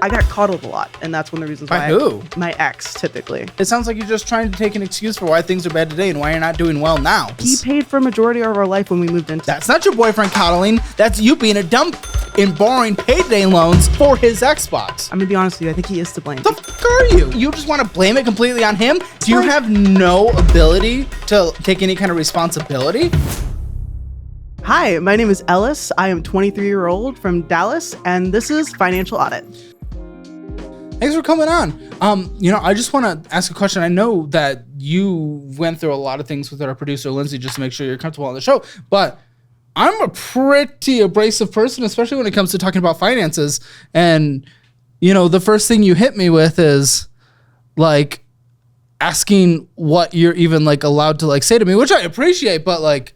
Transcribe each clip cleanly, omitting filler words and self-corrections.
I got coddled a lot, and that's one of the reasons why. By who? My ex, typically. It sounds like you're just trying to take an excuse for why things are bad today and why you're not doing well now. He paid for a majority of our life when we moved into. That's not your boyfriend coddling. That's you being a dump in borrowing payday loans for his Xbox. I'm gonna be honest with you. I think he is to blame. The fuck are you? You just want to blame it completely on him? Do you have no ability to take any kind of responsibility? Hi, my name is Ellis. I am 23-year-old from Dallas, and this is Financial Audit. Thanks for coming on. I just want to ask a question. I know that you went through a lot of things with our producer, Lindsay, just to make sure you're comfortable on the show, but I'm a pretty abrasive person, especially when it comes to talking about finances. And, the first thing you hit me with is like asking what you're even like allowed to like say to me, which I appreciate, but like,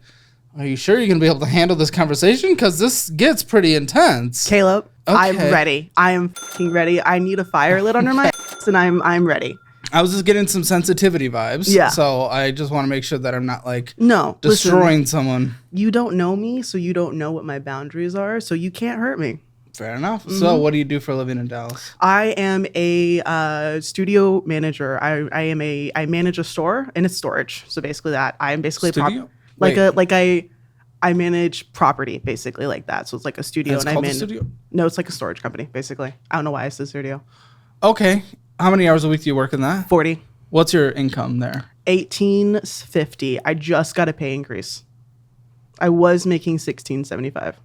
are you sure you're going to be able to handle this conversation? Because this gets pretty intense. Caleb, okay. I'm ready. I am fucking ready. I need a fire lit under my ass, and I'm ready. I was just getting some sensitivity vibes. Yeah. So I just want to make sure that I'm not like destroying someone. You don't know me, so you don't know what my boundaries are, so you can't hurt me. Fair enough. Mm-hmm. So what do you do for a living in Dallas? I am a studio manager. I manage a store and it's storage. So basically that I am basically studio? I manage property basically like that. So it's like a studio, and I manage. Studio? No, it's like a storage company basically. I don't know why I said studio. Okay, how many hours a week do you work in that? 40. What's your income there? $18.50. I just got a pay increase. I was making $16.75.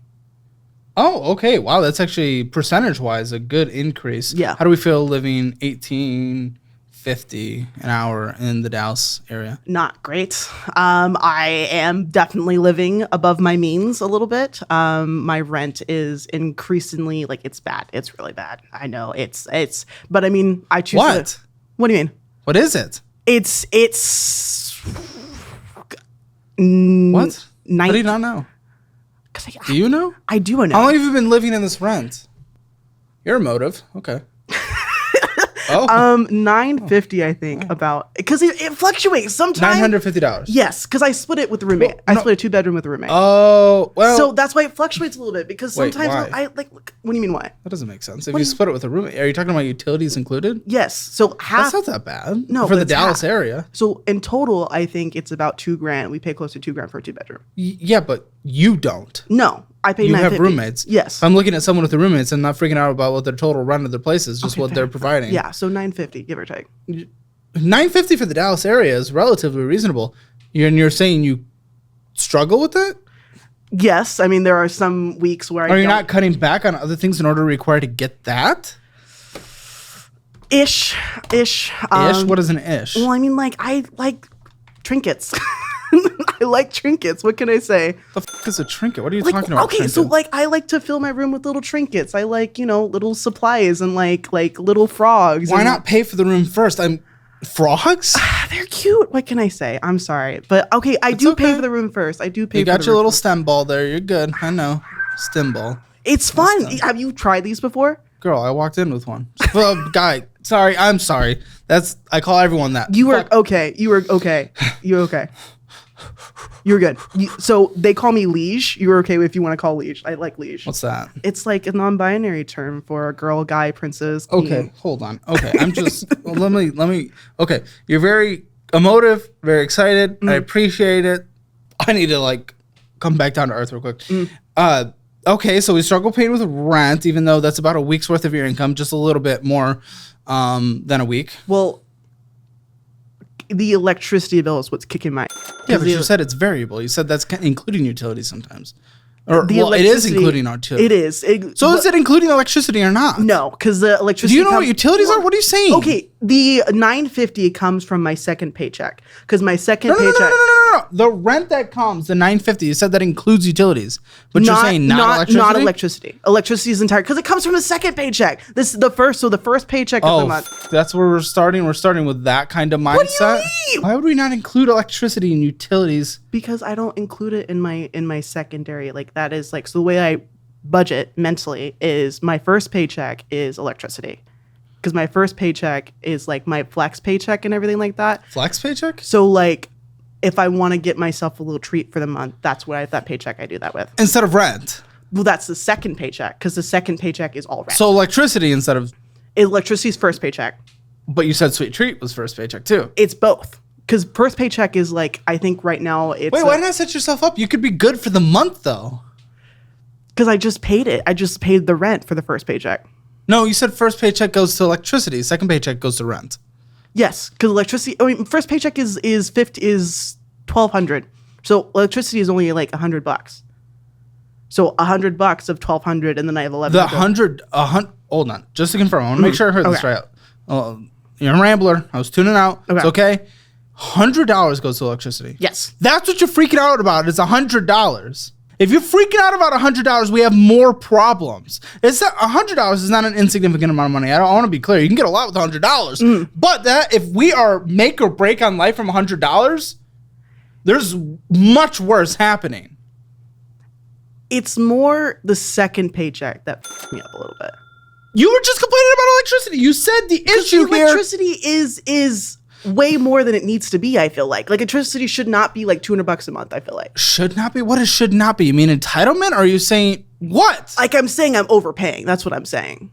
Oh, okay. Wow, that's actually percentage-wise a good increase. Yeah. How do we feel living $18.50 an hour in the Dallas area? Not great. I am definitely living above my means a little bit. My rent is increasingly it's bad. It's really bad. I know but I mean, I choose. What? What do you mean? What is it? It's. What? How do you not know? Do you know? I do know. How long have you been living in this rent? You're a motive. Okay. Oh. $950, I think, about because it fluctuates sometimes. $950. Yes, because I split it with a roommate. I split a 2-bedroom with a roommate. Oh, well. So that's why it fluctuates a little bit because sometimes why? What do you mean why? That doesn't make sense. If you split it with a roommate, are you talking about utilities included? Yes. So half. That's not that bad. No, for the Dallas area. So in total, I think it's about $2,000. We pay close to $2,000 for a 2-bedroom. Yeah, but you don't. No. I pay $950. You have roommates. Yes. If I'm looking at someone with the roommates and not freaking out about what their total rent of their place is, just what they're providing. Yeah, so $950, give or take. $950 for the Dallas area is relatively reasonable. You're saying you struggle with that? Yes. I mean, there are some weeks where Are you not cutting back on other things in order to require to get that? Ish. What is an ish? Well, I mean, I like trinkets. I like trinkets. What can I say? The fuck is a trinket? What are you talking about? Okay, so I like to fill my room with little trinkets. I like, little supplies and like little frogs. Why not pay for the room first? Frogs? They're cute. What can I say? I'm sorry. But okay, I do pay for the room first. I do pay for the room. You got your little stem ball there. You're good. I know. Stem ball. It's fun. Have you tried these before? Girl, I walked in with one. Well, guy, sorry. I'm sorry. I call everyone that. You were okay. You were okay. You're okay. You're good. So they call me liege. You're okay if you want to call liege. I like liege. What's that? It's like a non-binary term for a girl, guy, princess, queen. Okay, hold on. Okay, I'm just let me. Okay, you're very emotive, very excited. I appreciate it. I need to come back down to earth real quick. Okay, so we struggle paying with rent, even though that's about a week's worth of your income, just a little bit more than a week. Well, the electricity bill is what's kicking my. Yeah, but you said it's variable. You said that's including utilities sometimes. It is including utilities. It is. Is it including electricity or not? No, because the electricity. Do you know what utilities are? What are you saying? Okay, the $950 comes from my second paycheck because my second paycheck. No. The rent that comes, the $950. You said that includes utilities, but you're saying not electricity. Not electricity. Electricity is entire because it comes from the second paycheck. This is the first. So the first paycheck of the month. That's where we're starting. We're starting with that kind of mindset. What do you mean? Why would we not include electricity and utilities? Because I don't include it in my secondary. That is so the way I budget mentally is my first paycheck is electricity. Because my first paycheck is my flex paycheck and everything like that. Flex paycheck? So if I want to get myself a little treat for the month, that's what that paycheck I do that with. Instead of rent? Well, that's the second paycheck because the second paycheck is all rent. So electricity instead of Electricity's first paycheck. But you said Sweet Treat was first paycheck too. It's both. Because first paycheck is like, I think right now it's... Wait, why not set yourself up? You could be good for the month though. Because I just paid it. I just paid the rent for the first paycheck. No, you said first paycheck goes to electricity. Second paycheck goes to rent. Yes, because electricity... I mean, first paycheck is $1,200. So electricity is only like $100. So $100 of $1,200, and then I have 11. Hold on, just to confirm, I want to make sure I heard this right. You're a rambler. I was tuning out. Okay. It's okay. $100 goes to electricity. Yes, that's what you're freaking out about. Is $100. If you're freaking out about $100, we have more problems. It's that $100 is not an insignificant amount of money. I want to be clear. You can get a lot with $100, but that if we are make or break on life from $100, there's much worse happening. It's more the second paycheck that f***ed me up a little bit. You were just complaining about electricity. You said the issue here. Electricity is way more than it needs to be, I feel like. Like, electricity should not be like $200 a month, I feel like. Should not be? What is should not be? You mean entitlement? Or are you saying what? Like, I'm saying I'm overpaying. That's what I'm saying.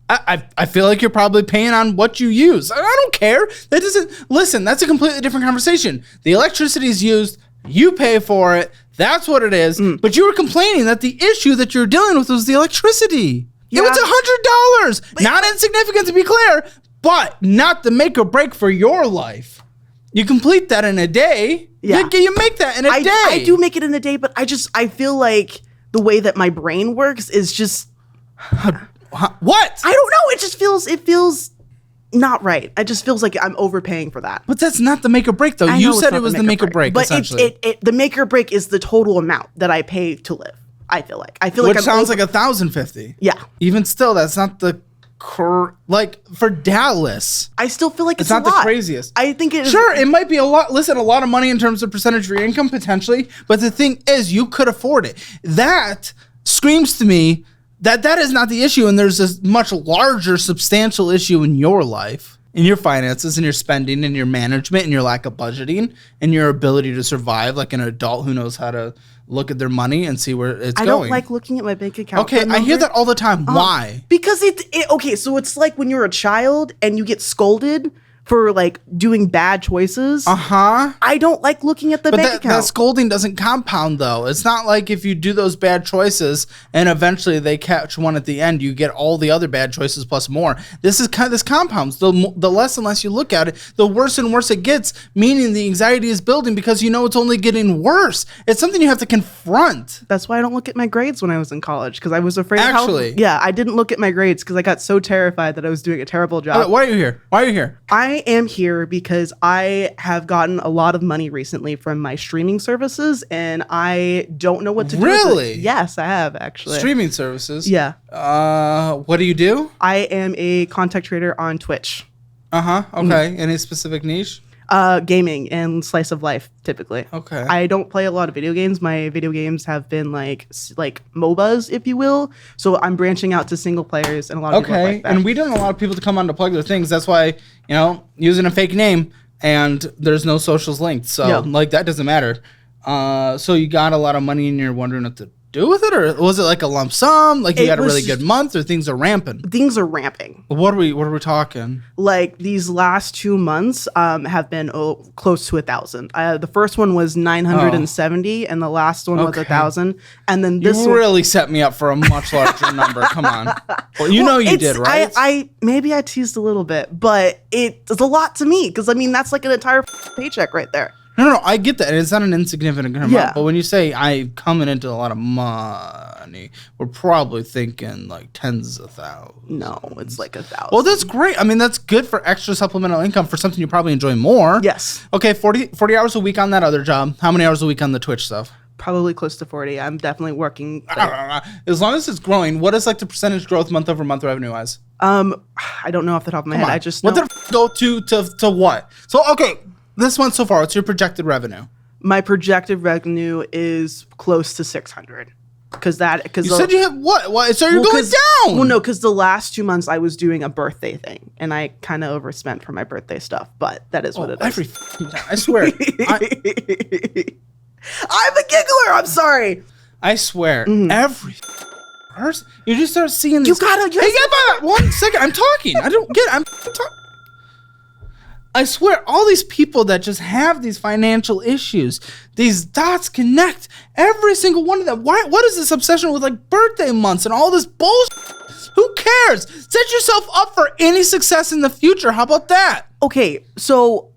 I feel like you're probably paying on what you use. I don't care. That doesn't... Listen, that's a completely different conversation. The electricity is used. You pay for it. That's what it is. But you were complaining that the issue that you're dealing with was the electricity. Yeah. It was $100. Not insignificant, to be clear, but not the make or break for your life. You complete that in a day. Yeah. You make that in a day. I do make it in a day, but I feel like the way that my brain works is just... What? I don't know. It feels not right. It just feels like I'm overpaying for that. But that's not the make or break, though. You said it was the make or break, but essentially. The make or break is the total amount that I pay to live. I feel like. Which sounds like $1,050. Yeah. Even still, that's not the like for Dallas. I still feel like it's not a lot. The craziest. I think it is. Sure, it might be a lot. Listen, a lot of money in terms of percentage of your income potentially. But the thing is, you could afford it. That screams to me that is not the issue, and there's a much larger, substantial issue in your life, in your finances, in your spending, in your management, in your lack of budgeting, and your ability to survive like an adult who knows how to look at their money and see where it's going. I don't like looking at my bank account. Okay, I hear that all the time. Why? Because okay, so it's like when you're a child and you get scolded for like doing bad choices. I don't like looking at the bank account. That scolding doesn't compound though. It's not like if you do those bad choices and eventually they catch one at the end, you get all the other bad choices plus more. This compounds. The less and less you look at it, the worse and worse it gets, meaning the anxiety is building because you know it's only getting worse. It's something you have to confront. That's why I don't look at my grades when I was in college, because I was afraid Actually. Yeah, I didn't look at my grades because I got so terrified that I was doing a terrible job. Why are you here? I am here because I have gotten a lot of money recently from my streaming services, and I don't know what to do. Really? Yes, I have actually. Streaming services? Yeah. What do you do? I am a content creator on Twitch. Okay. Any specific niche? Gaming and slice of life, typically. Okay. I don't play a lot of video games. My video games have been like MOBAs, if you will. So I'm branching out to single players, and a lot of people like that. And we don't want a lot of people to come on to plug their things. That's why, using a fake name and there's no socials linked. So that doesn't matter. So you got a lot of money and you're wondering what to do with it, or was it like a lump sum? Like you had a really good month, or things are ramping? Things are ramping. What are we talking? Like these last 2 months have been close to 1,000. The first one was 970, and the last one was 1,000. And then this really set me up for a much larger number. Come on. Well, you did, right? I maybe I teased a little bit, but it's a lot to me because that's like an entire paycheck right there. No, I get that. It's not an insignificant amount. Yeah. But when you say I'm coming into a lot of money, we're probably thinking like tens of thousands. No, it's like 1,000. Well, that's great. That's good for extra supplemental income for something you probably enjoy more. Yes. Okay, 40 hours a week on that other job. How many hours a week on the Twitch stuff? Probably close to 40. I'm definitely working. As long as it's growing, what is like the percentage growth month over month revenue wise? I don't know off the top of my head. I just know. What the go to what? So, okay. This month so far, what's your projected revenue? My projected revenue is close to 600. You said you have what? So you're going down. Well, no, because the last 2 months I was doing a birthday thing, and I kind of overspent for my birthday stuff. But that is what it is. I swear. I'm a giggler. I'm sorry. I swear, every person. You just start seeing You this. gotta. Hey, yeah, but 1 second. I'm talking. I don't get it. I'm talking. I swear, all these people that just have these financial issues, these dots connect. Every single one of them. What is this obsession with like birthday months and all this bullshit? Who cares? Set yourself up for any success in the future. How about that? Okay, so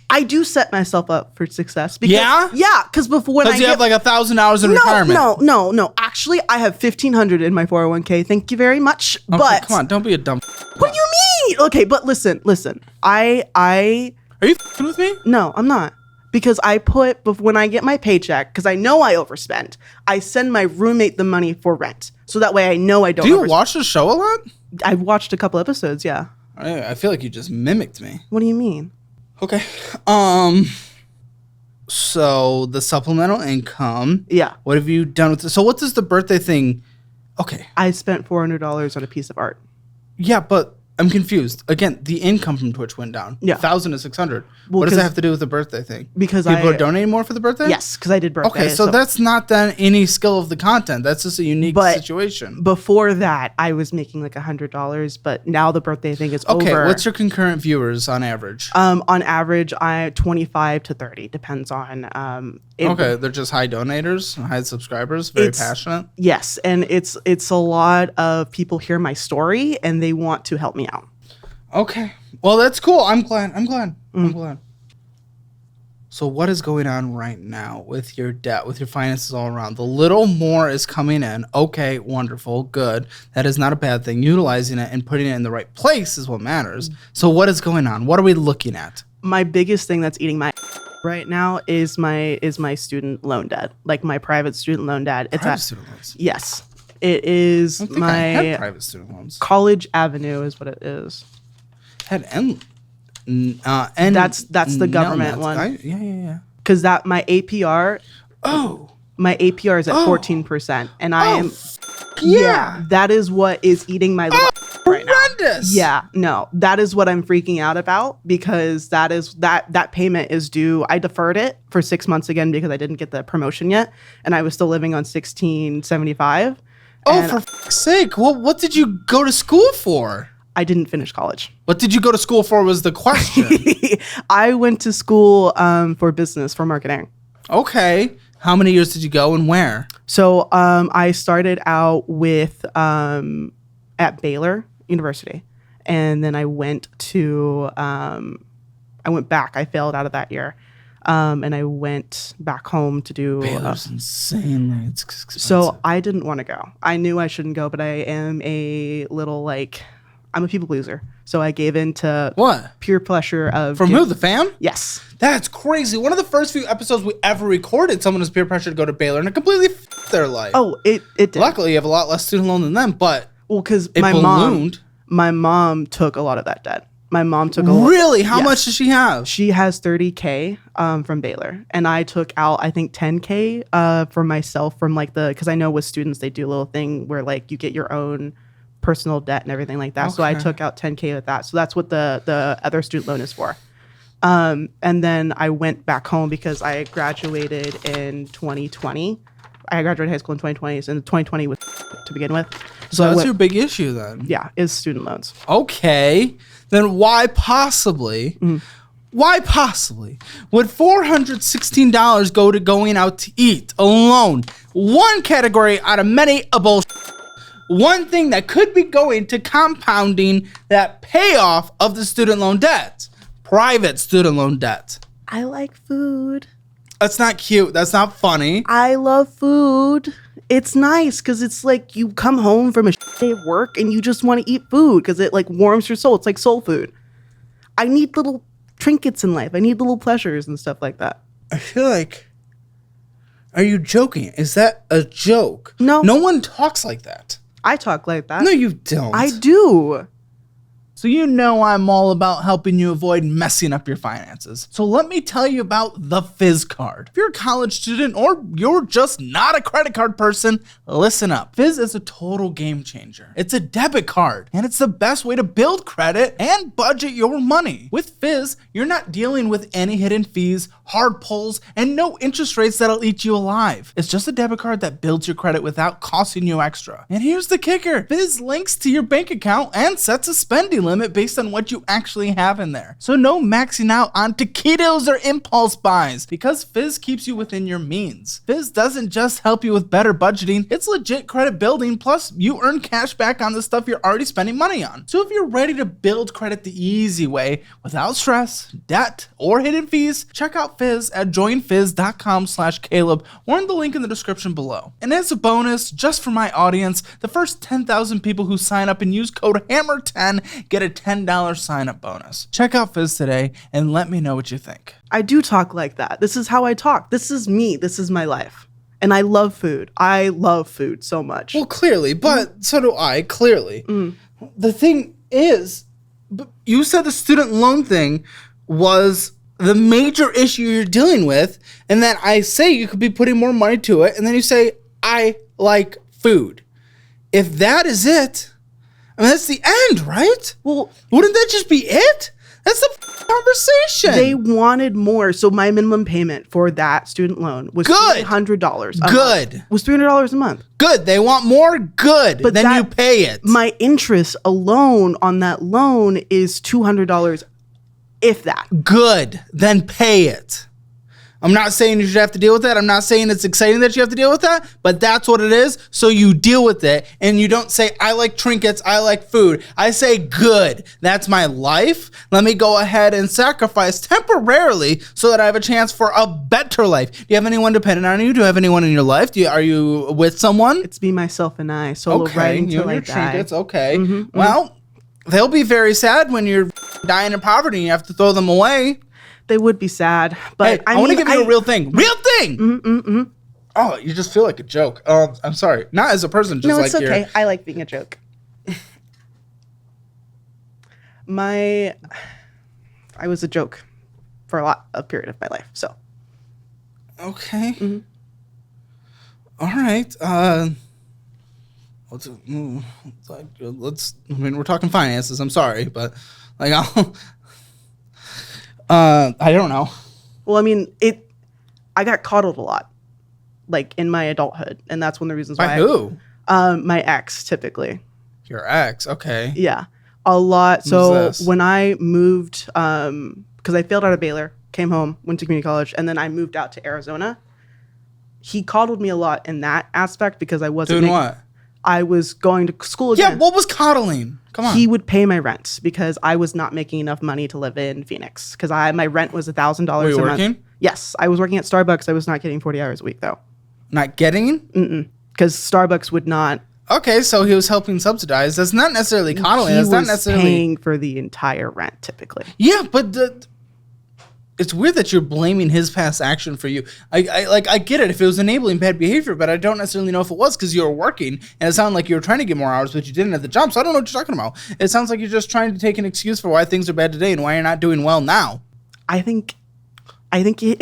I do set myself up for success. Because, Yeah? because before when I Because you have like $1,000 in retirement. No. Actually, I have $1,500 in my 401k. Thank you very much. Okay, But come on, don't be a dumb. what do you mean? Okay, but listen. I Are you f***ing with me? no, I'm not. Because I put when I get my paycheck, because I know I overspend, I send my roommate the money for rent. So that way I know I don't. Do you watch the show a lot? I've watched a couple episodes, yeah. I feel like you just mimicked me. What do you mean? Okay. So the supplemental income. Yeah. What have you done with it? So what does the birthday thing? Okay. I spent $400 on a piece of art. Yeah, but I'm confused. Again, the income from Twitch went down. Yeah. 1,000 to 600. Well, What does that have to do with the birthday thing? Because people are donating more for the birthday? Yes, because I did birthday. Okay, so that's not then any skill of the content. That's just a unique situation. Before that, I was making like $100, but now the birthday thing is over. Okay, what's your concurrent viewers on average? On average, 25 to 30 depends on. Okay, they're just high donators, high subscribers, very passionate. Yes, and it's a lot of people hear my story and they want to help me out. Okay, well that's cool. I'm glad. So what is going on right now with your debt, with your finances all around? The little more is coming in. Okay, wonderful, good. That is not a bad thing. Utilizing it and putting it in the right place is what matters. So what is going on? What are we looking at? My biggest thing that's eating my right now is my student loan debt, like my private student loan debt. It's Private student loans. Yes, it is. I don't think I had private student loans. College Avenue is what it is. Had That's the government one. Yeah. Because that my APR. Oh. My APR is at 14%, and I am. Yeah. That is what is eating my life right now. Horrendous. Yeah, no, that is what I'm freaking out about because that payment is due. I deferred it for 6 months again because I didn't get the promotion yet, and I was still living on $1,675. Oh, for fuck's sake! Well, what did you go to school for? I didn't finish college. What did you go to school for was the question. I went to school for business, for marketing. Okay. How many years did you go and where? So I started out with at Baylor University, and then I went to I went back. I failed out of that year, and I went back home to do. Baylor's insanely expensive. So I didn't want to go. I knew I shouldn't go, but I am a little I'm a people pleaser. So I gave in to what? Pure pleasure of From who? The fam? Yes. That's crazy. One of the first few episodes we ever recorded, someone was peer pressured to go to Baylor and it completely f***ed their life. Oh, it did. Luckily, you have a lot less student loan than them, but because it ballooned. My mom took a lot of that debt. My mom took a lot. Really? How much does she have? She has $30K from Baylor, and I took out I think $10K for myself from because I know with students they do a little thing where you get your own personal debt and everything like that. Okay. So I took out $10K with that. So that's what the other student loan is for. And then I went back home because I graduated in 2020. I graduated high school in 2020, and 2020 was to begin with. So that's your big issue then? Yeah, is student loans. Okay. Then why possibly would $416 go to going out to eat alone? One category out of many a bullshit. One thing that could be going to compounding that payoff of the student loan debt. Private student loan debt. I like food. That's not cute. That's not funny. I love food. It's nice because it's you come home from a day of work and you just want to eat food because it warms your soul. It's like soul food. I need little trinkets in life. I need little pleasures and stuff like that. I feel like, are you joking? Is that a joke? No. No one talks like that. I talk like that. No, you don't. I do. So you know I'm all about helping you avoid messing up your finances. So let me tell you about the Fizz card. If you're a college student or you're just not a credit card person, listen up. Fizz is a total game changer. It's a debit card, and it's the best way to build credit and budget your money. With Fizz, you're not dealing with any hidden fees, hard pulls, and no interest rates that'll eat you alive. It's just a debit card that builds your credit without costing you extra. And here's the kicker. Fizz links to your bank account and sets a spending limit based on what you actually have in there. So no maxing out on taquitos or impulse buys, because Fizz keeps you within your means. Fizz doesn't just help you with better budgeting, it's legit credit building, plus you earn cash back on the stuff you're already spending money on. So if you're ready to build credit the easy way, without stress, debt, or hidden fees, check out Fizz at joinfizz.com/Caleb or in the link in the description below. And as a bonus, just for my audience, the first 10,000 people who sign up and use code HAMMER10 get a $10 sign-up bonus. Check out Fizz today and let me know what you think. I do talk like that. This is how I talk. This is me. This is my life. And I love food. I love food so much. Well, clearly, but so do I, clearly. The thing is, you said the student loan thing was the major issue you're dealing with, and then I say you could be putting more money to it, and then you say, I like food. If that is it, I mean, that's the end, right? Well, wouldn't that just be it? That's the conversation. They wanted more. So my minimum payment for that student loan was Good. $300. Good. Was $300 a month. Good. They want more. Good. But then you pay it. My interest alone on that loan is $200, if that. Good. Then pay it. I'm not saying you should have to deal with that. I'm not saying it's exciting that you have to deal with that, but that's what it is. So you deal with it, and you don't say, I like trinkets, I like food. I say, good. That's my life. Let me go ahead and sacrifice temporarily so that I have a chance for a better life. Do you have anyone dependent on you? Do you have anyone in your life? Are you with someone? It's me, myself, and I. Solo writing till I die. Trinkets. Okay. Well, they'll be very sad when you're dying in poverty and you have to throw them away. They would be sad, but hey, I want to give you a real thing. Real thing! Oh, you just feel like a joke. I'm sorry. Not as a person, just like it's okay. I like being a joke. I was a joke for a period of my life, so. Okay. All right. We're talking finances. I'm sorry, but I don't know. Well, I mean, I got coddled a lot, like in my adulthood, and that's one of the reasons why. By who? My ex, typically. Your ex, okay. Yeah, a lot. So when I moved, because I failed out of Baylor, came home, went to community college, and then I moved out to Arizona. He coddled me a lot in that aspect because I wasn't doing what? I was going to school again. Yeah, what was coddling? Come on. He would pay my rent because I was not making enough money to live in Phoenix because my rent was $1,000 Were you a working? month. Yes, I was working at Starbucks. I was not getting 40 hours a week though. Not getting? Because Starbucks would not. Okay, so he was helping subsidize. That's not necessarily coddling. He That's was not necessarily paying for the entire rent typically. Yeah, but it's weird that you're blaming his past action for you. I get it if it was enabling bad behavior, but I don't necessarily know if it was because you were working and it sounded like you were trying to get more hours, but you didn't at the job. So I don't know what you're talking about. It sounds like you're just trying to take an excuse for why things are bad today and why you're not doing well now. I think he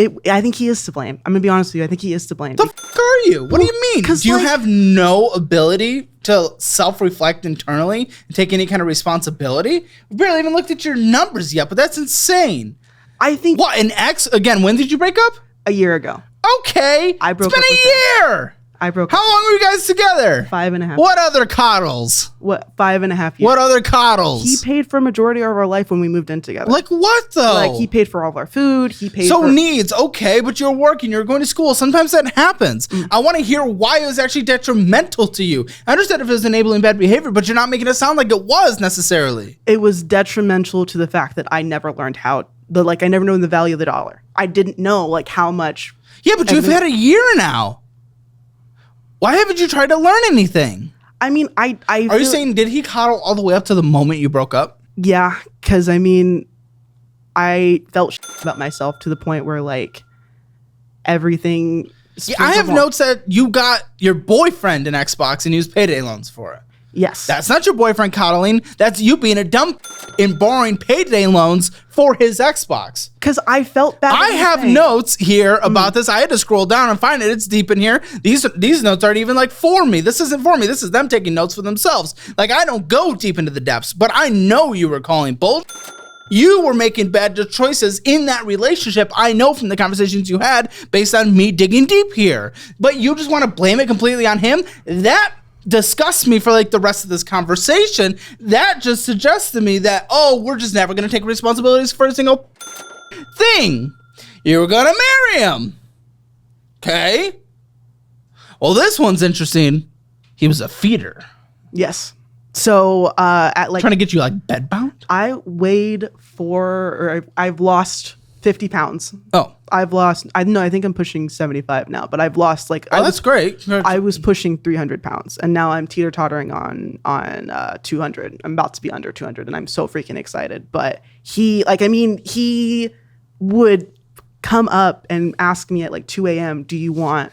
is to blame. I'm gonna be honest with you. I think he is to blame. The fuck are you? What do you mean? Do you have no ability to self-reflect internally and take any kind of responsibility? We barely even looked at your numbers yet, but that's insane. I think what an ex again. When did you break up? A year ago. Okay, I broke. It's been a year. I broke. How long were you guys together? 5.5. What other coddles? What 5.5 years? What other coddles? He paid for a majority of our life when we moved in together. Like what though? Like he paid for all of our food. He paid. So needs, okay, but you're working, you're going to school. Sometimes that happens. I want to hear why it was actually detrimental to you. I understand if it was enabling bad behavior, but you're not making it sound like it was necessarily. It was detrimental to the fact that I never learned I never knew the value of the dollar. I didn't know how much. Yeah, but you've had a year now. Why haven't you tried to learn anything? I mean, Are you saying, did he coddle all the way up to the moment you broke up? Yeah, because I mean, I felt about myself to the point where everything. Yeah, I have notes that you got your boyfriend an Xbox and used payday loans for it. Yes. That's not your boyfriend coddling. That's you being a dumb and borrowing payday loans for his Xbox. Because I felt bad. I have notes here about this. I had to scroll down and find it. It's deep in here. These notes aren't even like for me. This isn't for me. This is them taking notes for themselves. Like, I don't go deep into the depths, but I know you were calling bull. You were making bad choices in that relationship. I know from the conversations you had based on me digging deep here. But you just want to blame it completely on him? That disgusts me for like the rest of this conversation. That just suggests to me that, oh, we're just never going to take responsibilities for a single thing. You were going to marry him. Okay. Well, this one's interesting. He was a feeder. Yes. So at like trying to get you like bedbound. I weighed I've lost 50 pounds. Oh, I think I'm pushing 75 now, but I've lost like, that's great. I was pushing 300 pounds and now I'm teeter-tottering on 200. I'm about to be under 200 and I'm so freaking excited. But he would come up and ask me at like 2 a.m., do you want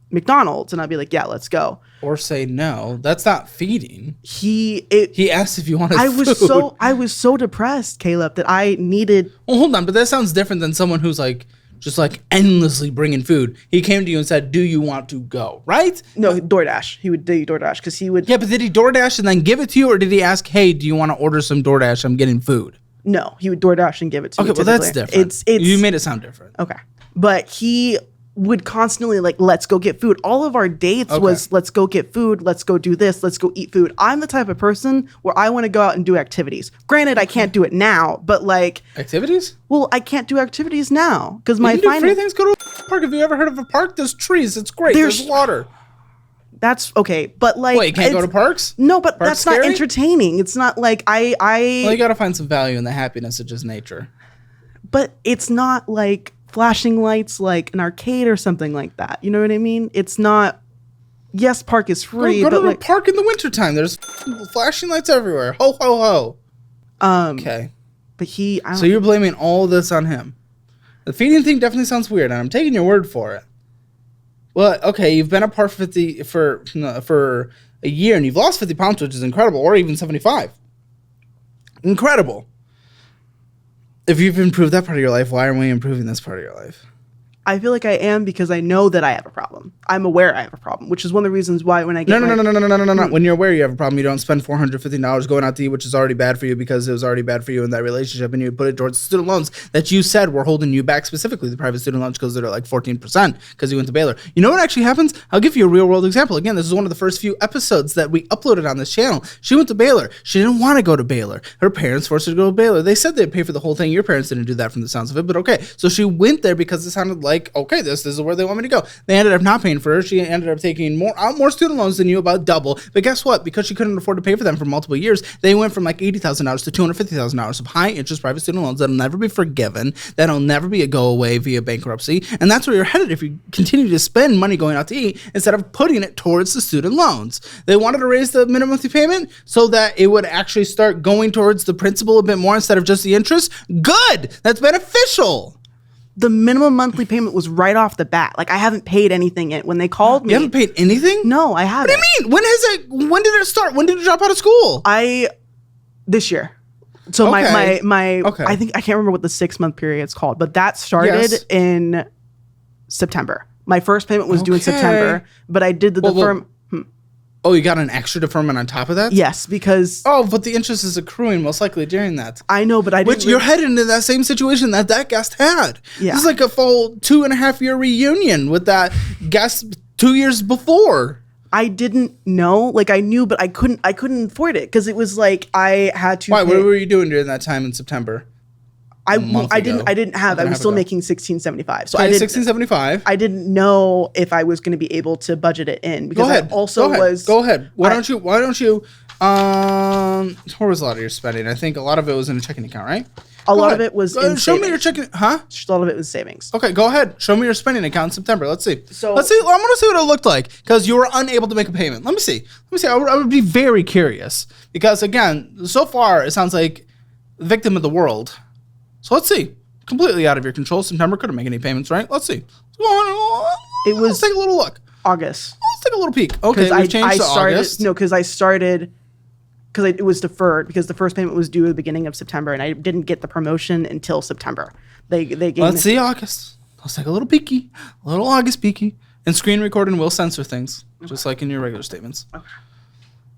McDonald's? And I'd be like, yeah, let's go. Or say no. That's not feeding. He asked if you wanted food. I was so depressed, Caleb, that I needed. Well, hold on, but that sounds different than someone who's like just like endlessly bringing food. He came to you and said, "Do you want to go?" Right? No, DoorDash. He would do DoorDash because he would. Yeah, but did he DoorDash and then give it to you, or did he ask, "Hey, do you want to order some DoorDash? I'm getting food." No, he would DoorDash and give it to me. Okay, well that's different. It's you made it sound different. Okay, but he would constantly like, let's go get food. All of our dates was let's go get food, let's go do this, let's go eat food. I'm the type of person where I want to go out and do activities. Granted, I can't do it now, but like activities? Well, I can't do activities now because my free things. Go to a park. Have you ever heard of a park? There's trees. It's great. There's water. That's okay, but like, wait, you can't go to parks? No, but that's not entertaining. It's not like Well, you gotta find some value in the happiness of just nature. But it's not like flashing lights like an arcade or something like that. You know what I mean? It's not. Yes, park is free. Go to the park in the wintertime. There's flashing lights everywhere. Ho ho ho. Okay. But so you're blaming all this on him. The feeding thing definitely sounds weird, and I'm taking your word for it. Well, okay, you've been apart for a year, and you've lost 50 pounds, which is incredible, or even 75. Incredible. If you've improved that part of your life, why aren't we improving this part of your life? I feel like I am because I know that I have a problem. I'm aware I have a problem, which is one of the reasons why when I get No. When you're aware you have a problem, you don't spend $450 going out to eat, which is already bad for you because it was already bad for you in that relationship, and you put it towards student loans that you said were holding you back, specifically the private student loans because they're like 14% because you went to Baylor. You know what actually happens? I'll give you a real world example. Again, this is one of the first few episodes that we uploaded on this channel. She went to Baylor. She didn't want to go to Baylor. Her parents forced her to go to Baylor. They said they'd pay for the whole thing. Your parents didn't do that from the sounds of it, but okay. So she went there because it sounded like, okay, this is where they want me to go. They ended up not paying for her. She ended up taking more student loans than you, about double. But guess what? Because she couldn't afford to pay for them for multiple years, they went from like $80,000 to $250,000 of high interest private student loans that'll never be forgiven, that'll never be a go away via bankruptcy. And that's where you're headed if you continue to spend money going out to eat instead of putting it towards the student loans. They wanted to raise the minimum monthly payment so that it would actually start going towards the principal a bit more instead of just the interest. Good. That's beneficial. The minimum monthly payment was right off the bat. Like, I haven't paid anything yet. When they called me. You haven't paid anything? No, I haven't. What do you mean? When did it start? When did you drop out of school? This year. So okay. I think I can't remember what the 6-month period's called, but that started in September. My first payment was due in September, but I did the deferment. Oh, you got an extra deferment on top of that? Yes, because... Oh, but the interest is accruing most likely during that. I know, but I didn't... Which you're heading into that same situation that guest had. Yeah. This is like a full 2.5-year reunion with that guest 2 years before. I didn't know. Like, I knew, but I couldn't afford it because it was like I had to... Why? What were you doing during that time in September? I didn't have. I was still making $16.75. So I didn't $16.75. I didn't know if I was going to be able to budget it in because I also was. Go ahead. Why don't you? Where was a lot of your spending? I think a lot of it was in a checking account, right? A lot of it was in savings. Show me your checking. Huh? A lot of it was savings. Okay, go ahead. Show me your spending account in September. Let's see. Let's see. I'm going to see what it looked like because you were unable to make a payment. Let me see. I would be very curious because again, so far it sounds like victim of the world. So let's see. Completely out of your control. September couldn't make any payments, right? Let's see. Let's take a little look. August. Let's take a little peek. Okay, we've changed to August. No, because I started because it was deferred because the first payment was due at the beginning of September, and I didn't get the promotion until September. They gave Let's see August. Let's take a little peeky, a little August peeky, and screen recording will censor things, just like in your regular statements. Okay.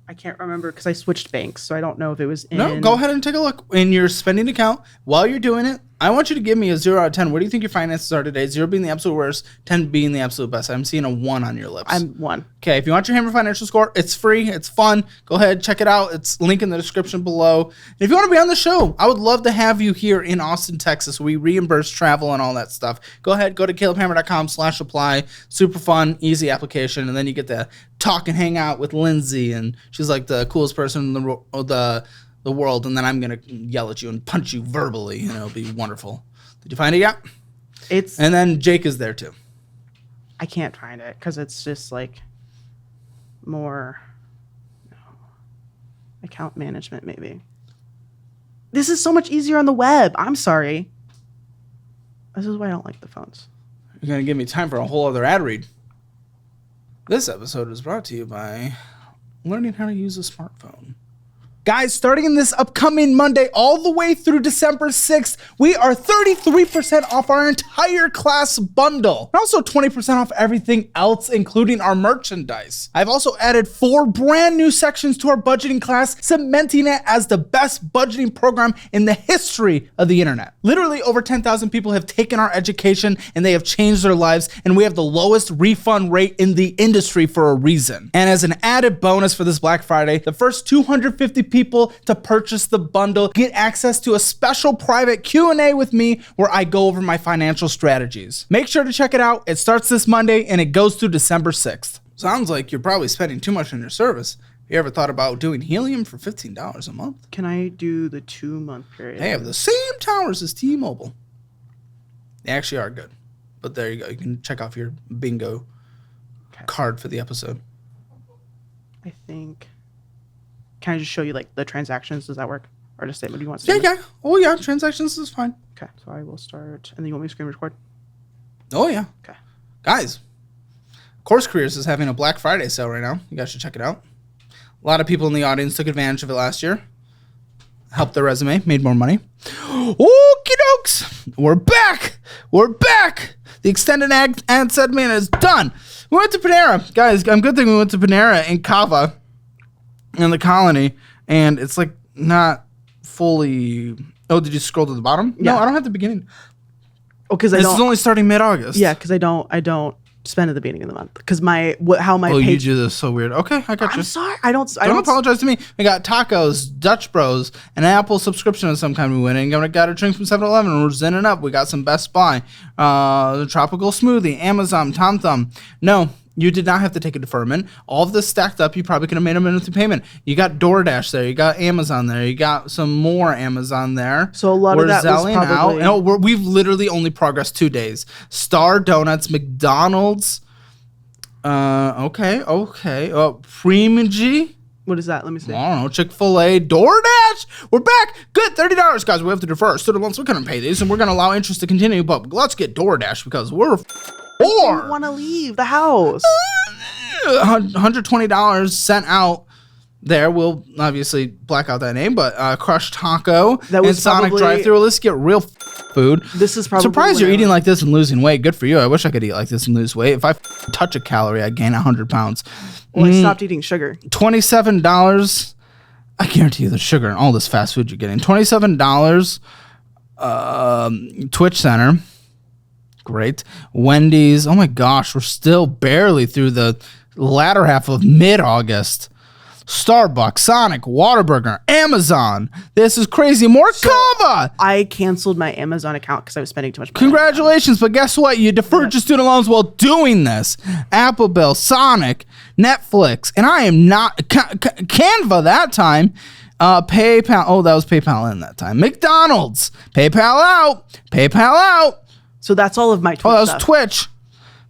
I can't remember because I switched banks, so I don't know if it was in. No, go ahead and take a look in your spending account. While you're doing it, I want you to give me a 0 out of 10. Where do you think your finances are today? 0 being the absolute worst, 10 being the absolute best. I'm seeing a 1 on your lips. I'm 1. Okay, if you want your Hammer Financial Score, it's free. It's fun. Go ahead, check it out. It's link in the description below. And if you want to be on the show, I would love to have you here in Austin, Texas. We reimburse travel and all that stuff. Go ahead, go to calebhammer.com/apply. Super fun, easy application. And then you get to talk and hang out with Lindsay. And she's like the coolest person in the world. And then I'm going to yell at you and punch you verbally. And it'll be wonderful. Did you find it yet? And then Jake is there too. I can't find it because it's just like more account management maybe. This is so much easier on the web. I'm sorry. This is why I don't like the phones. You're going to give me time for a whole other ad read. This episode is brought to you by learning how to use a smartphone. Guys, starting in this upcoming Monday all the way through December 6th, we are 33% off our entire class bundle. And also 20% off everything else, including our merchandise. I've also added 4 brand new sections to our budgeting class, cementing it as the best budgeting program in the history of the internet. Literally over 10,000 people have taken our education and they have changed their lives, and we have the lowest refund rate in the industry for a reason. And as an added bonus for this Black Friday, the first 250 people to purchase the bundle get access to a special private Q&A with me where I go over my financial strategies. Make sure to check it out. It starts this Monday and it goes through December 6th. Sounds like you're probably spending too much on your service. You ever thought about doing helium for $15 a month? Can I do the 2-month period? They have the same towers as T-Mobile. They actually are good. But there you go. You can check off your bingo card for the episode. I think... Can I just show you like the transactions? Does that work? Or just statement? Do you want statement? Yeah. Oh yeah, transactions is fine. Okay, so I will start. And then you want me to screen record? Oh yeah. Okay. Guys, Course Careers is having a Black Friday sale right now. You guys should check it out. A lot of people in the audience took advantage of it last year. Helped their resume, made more money. Okie dokes. We're back. The extended ad segment is done. We went to Panera. Guys, I'm good thing we went to Panera in Cava. In the colony, and it's like not fully. Oh, did you scroll to the bottom? Yeah. No, I don't have the beginning. Oh, because this is only starting mid-August. Yeah, because I don't spend at the beginning of the month because how my you page. do this so weird. Okay, I got you. I'm sorry. I don't apologize to me. We got tacos, Dutch Bros, an Apple subscription of some kind. We went in and got a drink from 7-Eleven. We're zinning up. We got some Best Buy, the tropical smoothie, Amazon, Tom Thumb. No. You did not have to take a deferment. All of this stacked up, you probably could have made a monthly payment. You got DoorDash there. You got Amazon there. You got some more Amazon there. So a lot of that was probably... No, we've literally only progressed 2 days. Star Donuts, McDonald's. Okay. Primogy. What is that? Let me see. I don't know. Chick-fil-A, DoorDash. We're back. Good. $30, guys. We have to defer student loans. We couldn't pay these, and we're going to allow interest to continue, but let's get DoorDash because we're... I don't want to leave the house. $120 sent out there. We'll obviously black out that name, but Crushed Taco that was and Sonic drive-thru. Let's get real food. This is probably surprised you're eating like this and losing weight. Good for you. I wish I could eat like this and lose weight. If I touch a calorie, I gain 100 pounds. Well, I stopped eating sugar. $27. I guarantee you the sugar and all this fast food you're getting. $27. Twitch Center. Great. Wendy's. Oh my gosh, we're still barely through the latter half of mid-August. Starbucks, Sonic, Whataburger, Amazon. This is crazy. More Kava. I canceled my Amazon account because I was spending too much money. Congratulations, but guess what? You deferred your student loans while doing this. Apple Bill, Sonic, Netflix, and I am not Canva that time. PayPal. Oh, that was PayPal in that time. McDonald's. PayPal out. So that's all of my Twitch stuff. Twitch.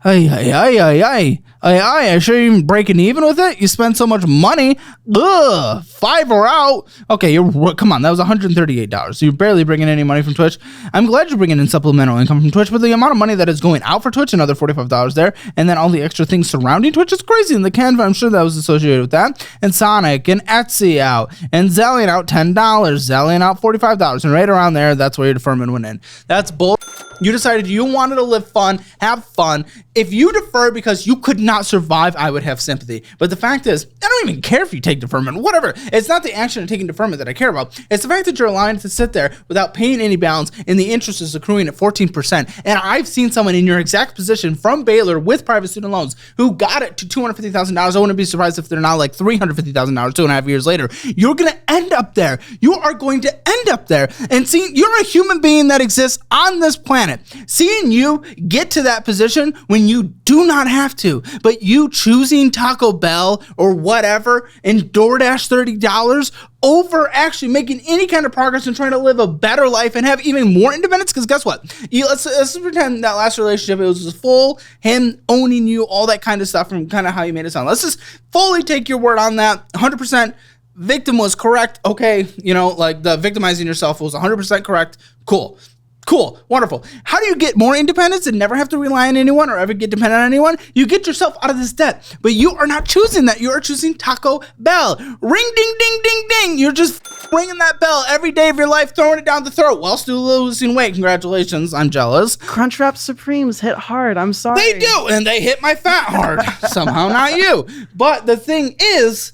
Ay. I sure you're even breaking even with it? You spend so much money. Ugh, $5 out. Okay, come on, that was $138. So you're barely bringing any money from Twitch. I'm glad you're bringing in supplemental income from Twitch, but the amount of money that is going out for Twitch, another $45 there, and then all the extra things surrounding Twitch is crazy. And the Canva, I'm sure that was associated with that. And Sonic and Etsy out, and Zellion out $10, Zellion out $45, and right around there, that's where your deferment went in. That's bull. You decided you wanted to live fun, have fun. If you defer because you could not survive, I would have sympathy. But the fact is, I don't even care if you take deferment, whatever. It's not the action of taking deferment that I care about. It's the fact that you're allowed to sit there without paying any balance and the interest is accruing at 14%. And I've seen someone in your exact position from Baylor with private student loans who got it to $250,000. I wouldn't be surprised if they're now like $350,000 2.5 years later. You're going to end up there. You are going to end up there. And see, you're a human being that exists on this planet. Seeing you get to that position when you do not have to, but you choosing Taco Bell or whatever and DoorDash $30 over actually making any kind of progress and trying to live a better life and have even more independence. Because guess what? Let's pretend that last relationship, it was just full him owning you, all that kind of stuff from kind of how you made it sound. Let's just fully take your word on that. 100%. Victim was correct. Okay. You know, like the victimizing yourself was 100% correct. Cool. Cool. Wonderful. How do you get more independence and never have to rely on anyone or ever get dependent on anyone? You get yourself out of this debt. But you are not choosing that. You are choosing Taco Bell. Ring, ding, ding, ding, ding. You're just ringing that bell every day of your life, throwing it down the throat while still losing weight. Congratulations. I'm jealous. Crunchwrap Supremes hit hard. I'm sorry. They do. And they hit my fat hard. Somehow not you. But the thing is,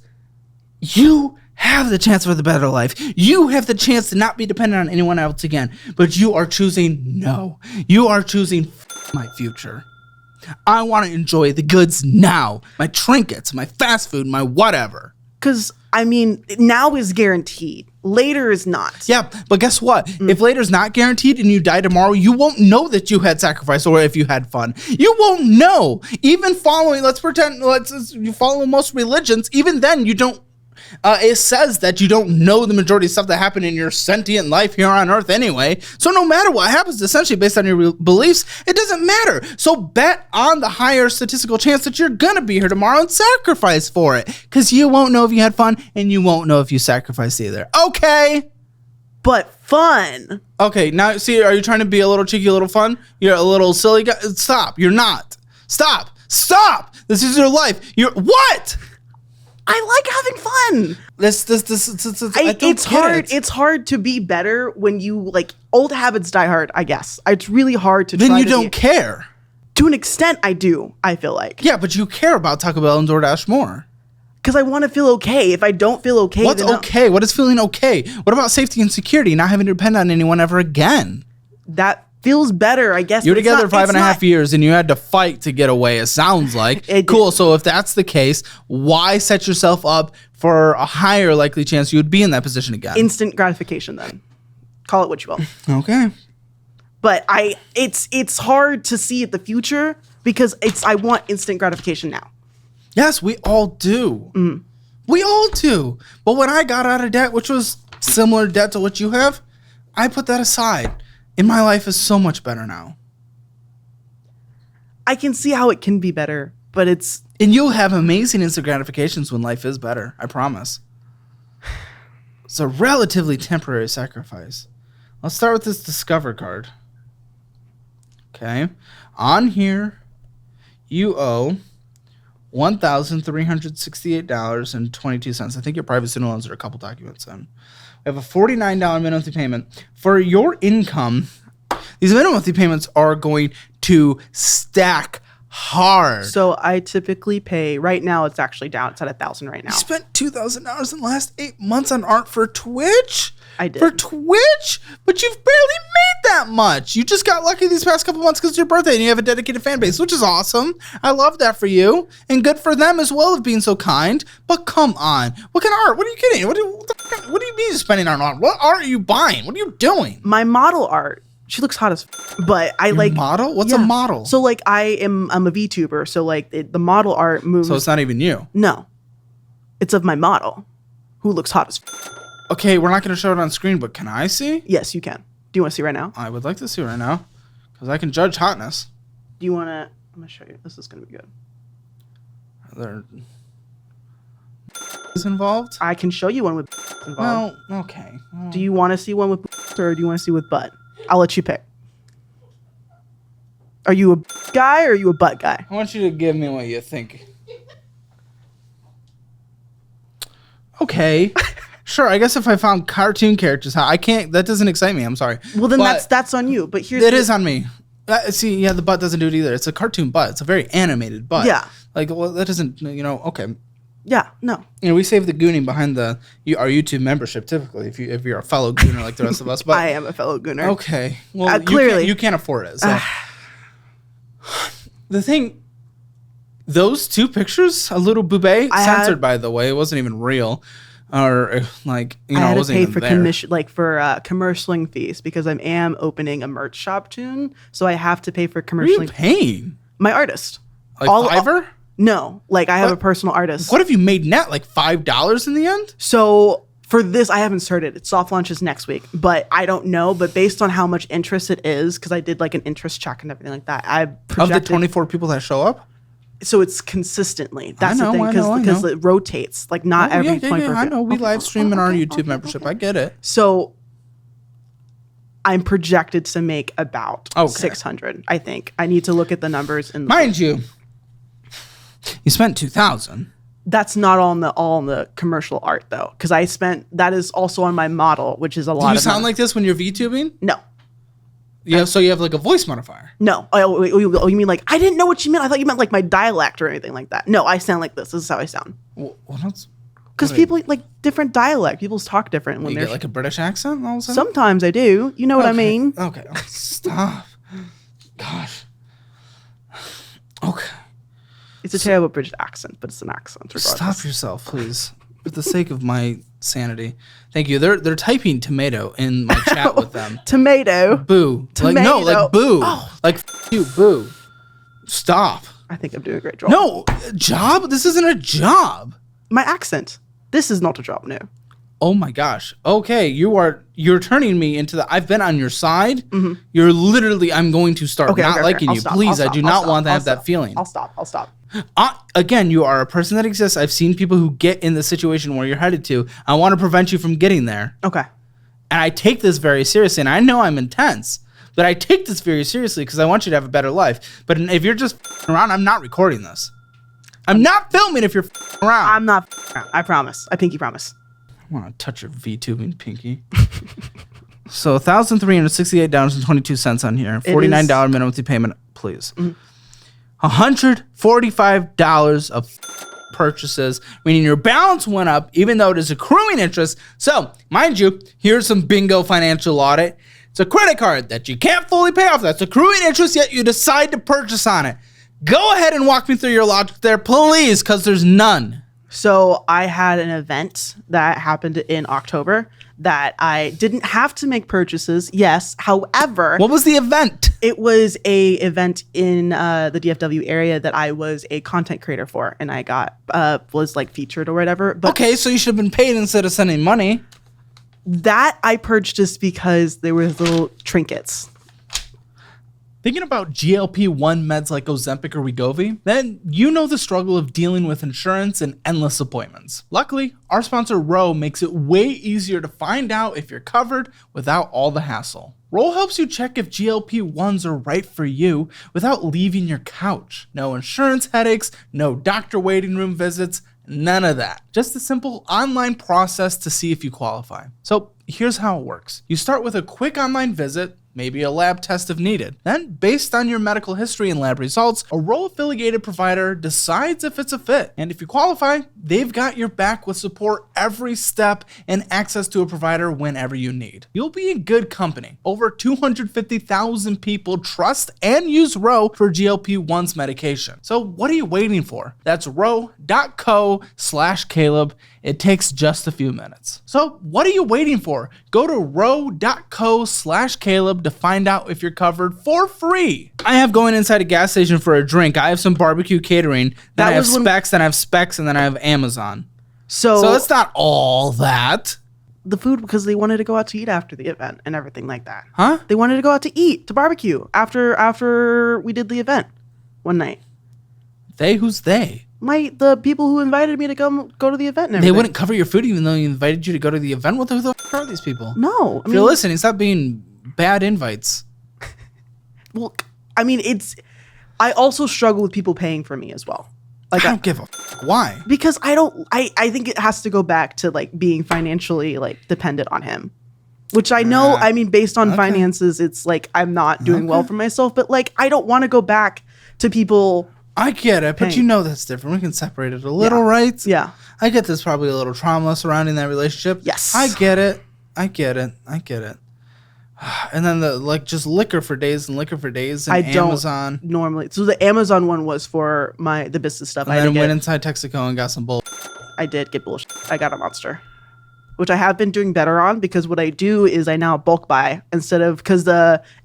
you have the chance for the better life. You have the chance to not be dependent on anyone else again. But you are choosing no. You are choosing my future. I want to enjoy the goods now. My trinkets, my fast food, my whatever. Because, I mean, now is guaranteed. Later is not. Yeah, but guess what? If later is not guaranteed and you die tomorrow, you won't know that you had sacrifice or if you had fun. You won't know. Even following, you follow most religions, even then you don't. It says that you don't know the majority of stuff that happened in your sentient life here on Earth anyway. So no matter what happens, essentially based on your beliefs, it doesn't matter. So bet on the higher statistical chance that you're going to be here tomorrow and sacrifice for it. Because you won't know if you had fun and you won't know if you sacrificed either. Okay. But fun. Okay, now see, are you trying to be a little cheeky, a little fun? You're a little silly guy? Stop. You're not. Stop. This is your life. What? I like having fun. It's hard. It's hard to be better when you like old habits die hard. I guess it's really hard to. Then you don't care. To an extent, I do. I feel like. Yeah, but you care about Taco Bell and DoorDash more. Because I want to feel okay. If I don't feel okay, what's okay? What is feeling okay? What about safety and security? Not having to depend on anyone ever again. That feels better, I guess. You were together 5.5 years and you had to fight to get away, it sounds like. Cool. So if that's the case, why set yourself up for a higher likely chance you would be in that position again? Instant gratification then. Call it what you will. Okay. But it's hard to see the future because I want instant gratification now. Yes, we all do. We all do. But when I got out of debt, which was similar debt to what you have, I put that aside. And my life is so much better now. I can see how it can be better, but it's... And you'll have amazing instant gratifications when life is better. I promise. It's a relatively temporary sacrifice. Let's start with this Discover card. Okay. On here, you owe $1,368.22. I think your private student loans are a couple documents in. We have a $49 minimum monthly payment. For your income, these minimum monthly payments are going to stack hard. So I typically pay, right now it's actually down. It's at $1,000 right now. You spent $2,000 in the last 8 months on art for Twitch? I did. For Twitch? But you've barely made that much. You just got lucky these past couple months because it's your birthday and you have a dedicated fan base, which is awesome. I love that for you. And good for them as well of being so kind. But come on. What kind of art? What are you getting? What do you mean spending on art? What art are you buying? What are you doing? My model art. She looks hot as but I like model. What's a model? So like I'm a VTuber. So like the model art moves. So it's not even you. No, it's of my model, who looks hot as. Okay, we're not going to show it on screen, but can I see? Yes, you can. Do you want to see right now? I would like to see right now, because I can judge hotness. Do you want to? I'm gonna show you. This is gonna be good. there is involved? I can show you one with involved. Well, okay. Well, Do you want to see one with or do you want to see with butt? I'll let you pick. Are you a guy or are you a butt guy? I want you to give me what you think. Okay. Sure, I guess if I found cartoon characters, I can't. That doesn't excite me. I'm sorry. Well, then But that's on you. But here's it is on me. See, yeah, the butt doesn't do it either. It's a cartoon butt. It's a very animated butt. Yeah. Like, well, that doesn't. Okay. Yeah, no. We save the gooning behind our YouTube membership typically if you're a fellow gooner like the rest of us. But I am a fellow gooner. okay. Well, clearly you can't afford it. So. The thing, those two pictures, a little boobay, censored by the way, it wasn't even real. Or like, I had it to wasn't pay even for there. commission, like for commercialing fees because I am opening a merch shop soon, so I have to pay for What are you commercialing. paying? My artist. Like Fiverr? No, like I have a What? personal artist. What have you made net? Like $5 in the end? So for this, I haven't started. It's soft launches next week, but I don't know. But based on how much interest it is, because I did like an interest check and everything like that, I projected. Of the 24 people that show up? So it's consistently. That's know, the thing, I know. because it rotates. Like not every 24. I know. We live stream in our YouTube membership. I get it. So I'm projected to make about Okay. 600. I think I need to look at the numbers and Mind you, you spent $2,000. that's not all in the commercial art though, because that is also on my model, which is a lot. Do you of sound money. like this when you're VTubing? No. Yeah. So you have like a voice modifier. No. Oh, you mean like I didn't know what you meant. I thought you meant like my dialect or anything like that. No, I sound like this. This is how I sound. Well, that's Because people like different dialect. People talk different when you they're. get like a British accent all of a sudden. Sometimes I do. You know what I mean? Okay. Oh, stop. Gosh. Okay. It's a terrible British accent, but it's an accent. Regardless. Stop yourself, please. For the sake of my sanity. Thank you. They're typing tomato in my chat with them. Tomato. Boo. Tomato. Like no, like boo. Oh. Like you, boo. Stop. I think I'm doing a great job. No, job? This isn't a job. My accent. This is not a job, no. Oh my gosh. Okay, you're turning me into the I've been on your side. Mm-hmm. You're literally I'm going to start not liking I'll you. stop, Please, I'll I do stop, not I'll want to stop, have that feeling. I'll stop. Again, you are a person that exists. I've seen people who get in the situation where you're headed to. I want to prevent you from getting there. Okay. And I take this very seriously. And I know I'm intense, but I take this very seriously because I want you to have a better life. But if you're just around, I'm not recording this. I'm not filming if you're around. I'm not. I promise. I pinky promise. I want to touch your VTubing pinky. So $1,368.22 on here. $49 minimum monthly payment, please. Mm-hmm. $145 of purchases, meaning your balance went up even though it is accruing interest. So, mind you, here's some bingo financial audit. It's a credit card that you can't fully pay off. That's accruing interest, yet you decide to purchase on it. Go ahead and walk me through your logic there, please, because there's none. So I had an event that happened in October that I didn't have to make purchases. Yes. However, What was the event? it was a event in the DFW area that I was a content creator for, and I got was like featured or whatever. But Okay, so you should have been paid instead of sending money. that I purchased because there was little trinkets. Thinking about GLP-1 meds like Ozempic or Wegovy, then you know the struggle of dealing with insurance and endless appointments. Luckily, our sponsor Ro makes it way easier to find out if you're covered without all the hassle. Ro helps you check if GLP-1s are right for you without leaving your couch. No insurance headaches, no doctor waiting room visits, none of that. Just a simple online process to see if you qualify. So here's how it works. You start with a quick online visit, maybe a lab test if needed. Then, based on your medical history and lab results, a Ro-affiliated provider decides if it's a fit. And if you qualify, they've got your back with support every step and access to a provider whenever you need. You'll be in good company. Over 250,000 people trust and use Ro for GLP-1's medication. So what are you waiting for? That's ro.co/Caleb. It takes just a few minutes. So what are you waiting for? Go to ro.co/Caleb to find out if you're covered for free. I have going inside a gas station for a drink. I have some barbecue catering. Then I have specs, then I have specs, and then I have Amazon. So it's not all that. The food, because they wanted to go out to eat after the event and everything like that. Huh? They wanted to go out to eat, to barbecue after we did the event one night. They? Who's they? The people who invited me to go to the event and everything. They wouldn't cover your food even though you invited you to go to the event. What the f are these people? No, If you're listening, stop being bad invites. Well, I mean, I also struggle with people paying for me as well. Like, I don't give a why. Because I think it has to go back to like being financially like dependent on him. Which I know, I mean, based on finances, it's like I'm not doing well for myself, but like I don't want to go back to people. I get it, but you know that's different. We can separate it a little, right? Yeah. I get there's probably a little trauma surrounding that relationship. Yes. I get it. And then just liquor for days and Amazon. Normally. So the Amazon one was for the business stuff. And then went inside Texaco and got some bull. I did get bullshit. I got a Monster, which I have been doing better on because what I do is I now bulk buy instead of because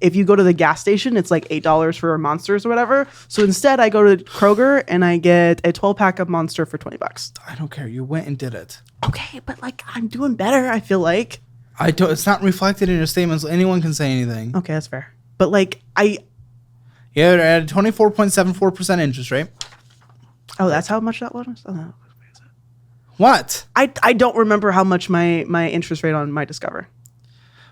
if you go to the gas station, it's like $8 for Monsters or whatever. So instead, I go to Kroger and I get a 12-pack of Monster for $20. I don't care. You went and did it. Okay, but like I'm doing better. I feel like. It's not reflected in your statements. Anyone can say anything. Okay, that's fair. But like Yeah, at 24.74% interest rate. Oh, that's how much that was? Oh, no. What? I don't remember how much my interest rate on my Discover.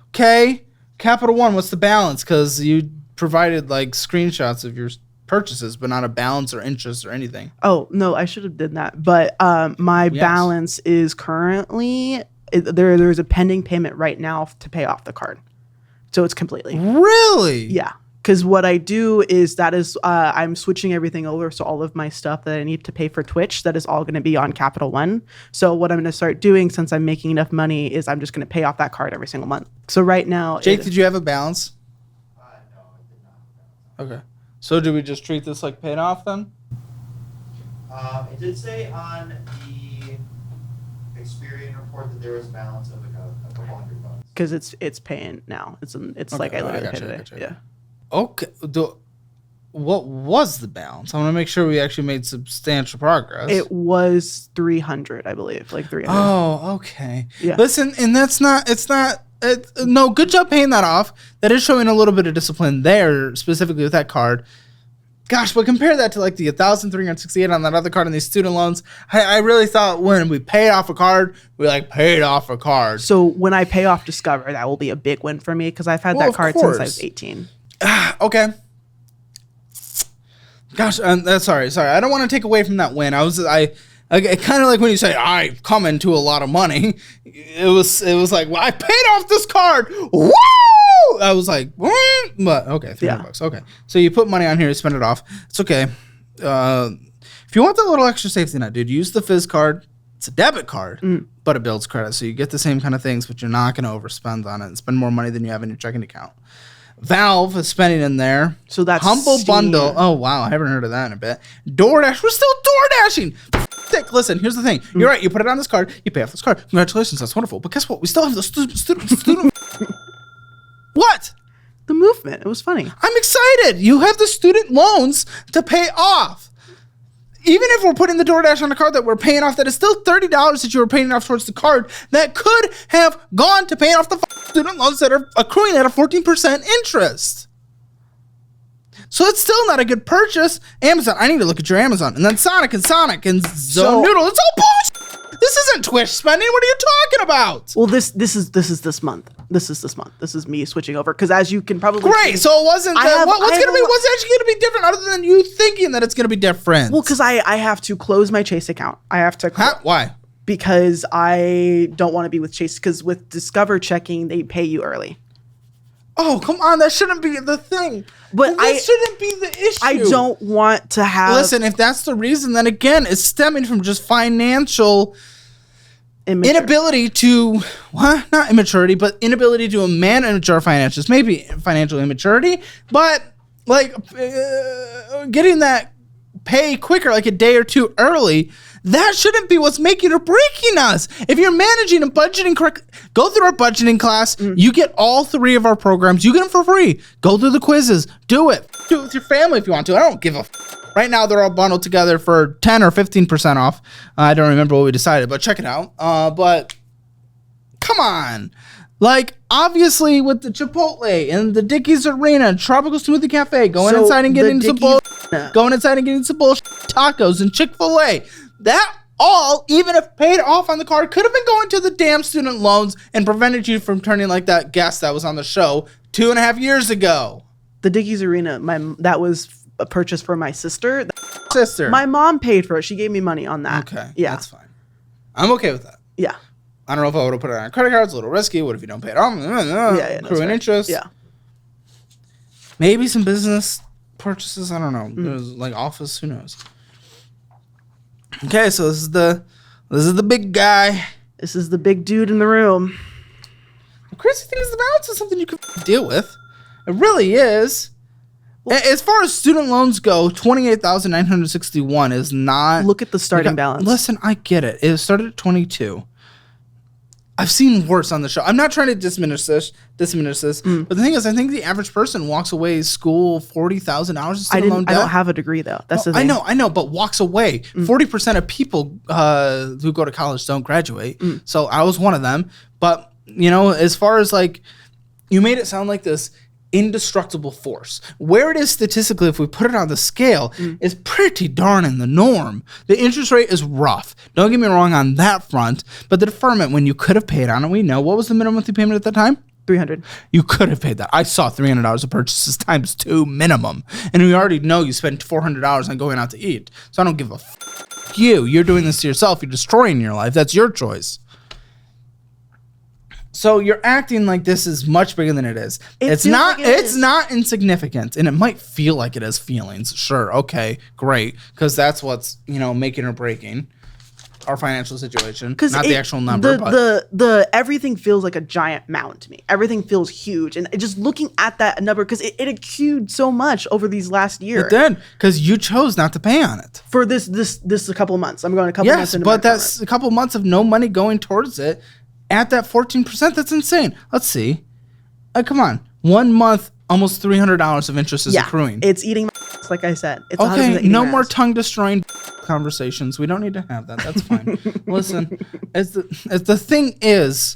Okay. Capital One, what's the balance? Because you provided like screenshots of your purchases, but not a balance or interest or anything. Oh, no, I should have done that. But my balance is currently... There's a pending payment right now to pay off the card. So it's completely. Really? Yeah. Because what I do is I'm switching everything over. So all of my stuff that I need to pay for Twitch, that is all going to be on Capital One. So what I'm going to start doing since I'm making enough money is I'm just going to pay off that card every single month. So right now. Jake, did you have a balance? No, I did not have a balance. Okay. So do we just treat this like paid off then? It did say on the Experian report that there was a balance of like a couple $100. Because it's paying now. It's like I literally paid it. Yeah. Okay. What was the balance? I want to make sure we actually made substantial progress. It was 300, I believe, like 300. Oh, okay. Yeah. Listen, and no, good job paying that off. That is showing a little bit of discipline there, specifically with that card. Gosh, but compare that to like the 1,368 on that other card and these student loans. I really thought when we paid off a card, we like paid off a card. So when I pay off Discover, that will be a big win for me because I've had that card since I was 18. Okay. Gosh, sorry. I don't want to take away from that win. I kind of like when you say I come into a lot of money. It was like, well, I paid off this card. Woo! I was like, but okay, $300. Okay, so you put money on here to spend it off. It's okay. If you want that little extra safety net, dude, use the Fizz card. It's a debit card, but it builds credit, so you get the same kind of things, but you're not going to overspend on it and spend more money than you have in your checking account. Valve is spending in there. So that's Humble Steam. Bundle. Oh wow, I haven't heard of that in a bit. DoorDash. We're still DoorDashing. Listen, here's the thing. You're right. You put it on this card. You pay off this card. Congratulations. That's wonderful. But guess what? We still have the student. What? The movement. It was funny. I'm excited. You have the student loans to pay off. Even if we're putting the DoorDash on a card that we're paying off, that is still $30 that you were paying off towards the card that could have gone to paying off the student loans that are accruing at a 14% interest. So it's still not a good purchase. Amazon, I need to look at your Amazon. And then Sonic and Zone Noodle. It's all bullshit. This isn't Twitch spending. What are you talking about? Well, this is this month. This is me switching over because as you can probably great. So it wasn't. What's actually gonna be different other than you thinking that it's gonna be different? Well, because I have to close my Chase account. I have to. Why? Because I don't want to be with Chase. Because with Discover checking, they pay you early. Oh, come on. That shouldn't be the thing. But that shouldn't be the issue. I don't want to have... Listen, if that's the reason, then again, it's stemming from just financial inability to... not immaturity, but inability to manage our finances. Maybe financial immaturity, but like getting that pay quicker, like a day or two early... That shouldn't be what's making or breaking us. If you're managing and budgeting correctly, go through our budgeting class. You get all 3 of our programs. You get them for free. Go through the quizzes. Do it. Do it with your family if you want to. I don't give a Right now, they're all bundled together for 10 or 15% off. I don't remember what we decided, but check it out. But come on. Like, obviously, with the Chipotle and the Dickies Arena and Tropical Smoothie Cafe, going inside and getting some bullshit. tacos and Chick-fil-A. That all, even if paid off on the card, could have been going to the damn student loans and prevented you from turning like that guest that was on the show 2.5 years ago. The Dickies Arena, that was a purchase for my sister. Sister. My mom paid for it. She gave me money on that. Okay. Yeah. That's fine. I'm okay with that. Yeah. I don't know if I would have put it on credit cards. A little risky. What if you don't pay it off? Accruing interest. Yeah. Maybe some business purchases. I don't know. There's like office. Who knows? Okay, so this is the big guy. This is the big dude in the room. The crazy thing is the balance is something you can deal with. It really is. As far as student loans go, $28,961 is not. Look at the starting balance. Listen, I get it. It started at 22. I've seen worse on the show. I'm not trying to diminish this. But the thing is, I think the average person walks away school $40,000 in student loan debt. I don't have a degree though. That's the thing. I know, but walks away. 40% of people who go to college don't graduate. So I was one of them. But as far as like, you made it sound like this indestructible force. Where it is statistically, if we put it on the scale, is pretty darn in the norm. The interest rate is rough. Don't get me wrong on that front, but the deferment, when you could have paid on it, we know, what was the minimum monthly payment at that time? $300. You could have paid that. I saw $300 of purchases times 2 minimum. And we already know you spent $400 on going out to eat. So I don't give a you. You're doing this to yourself. You're destroying your life. That's your choice. So you're acting like this is much bigger than it is. It's not. It's not insignificant, and it might feel like it has feelings. Sure, okay, great, because that's what's making or breaking our financial situation, not the actual number. The everything feels like a giant mountain to me. Everything feels huge, and just looking at that number, because it accrued so much over these last year. It did, because you chose not to pay on it for this a couple of months. I'm going a couple months. Yes, but that's a couple months of no money going towards it. At that 14%, that's insane. Let's see. Come on. 1 month, almost $300 of interest is accruing. It's eating my ass, like I said. It's okay, no more tongue-destroying conversations. We don't need to have that. That's fine. Listen, as the thing is,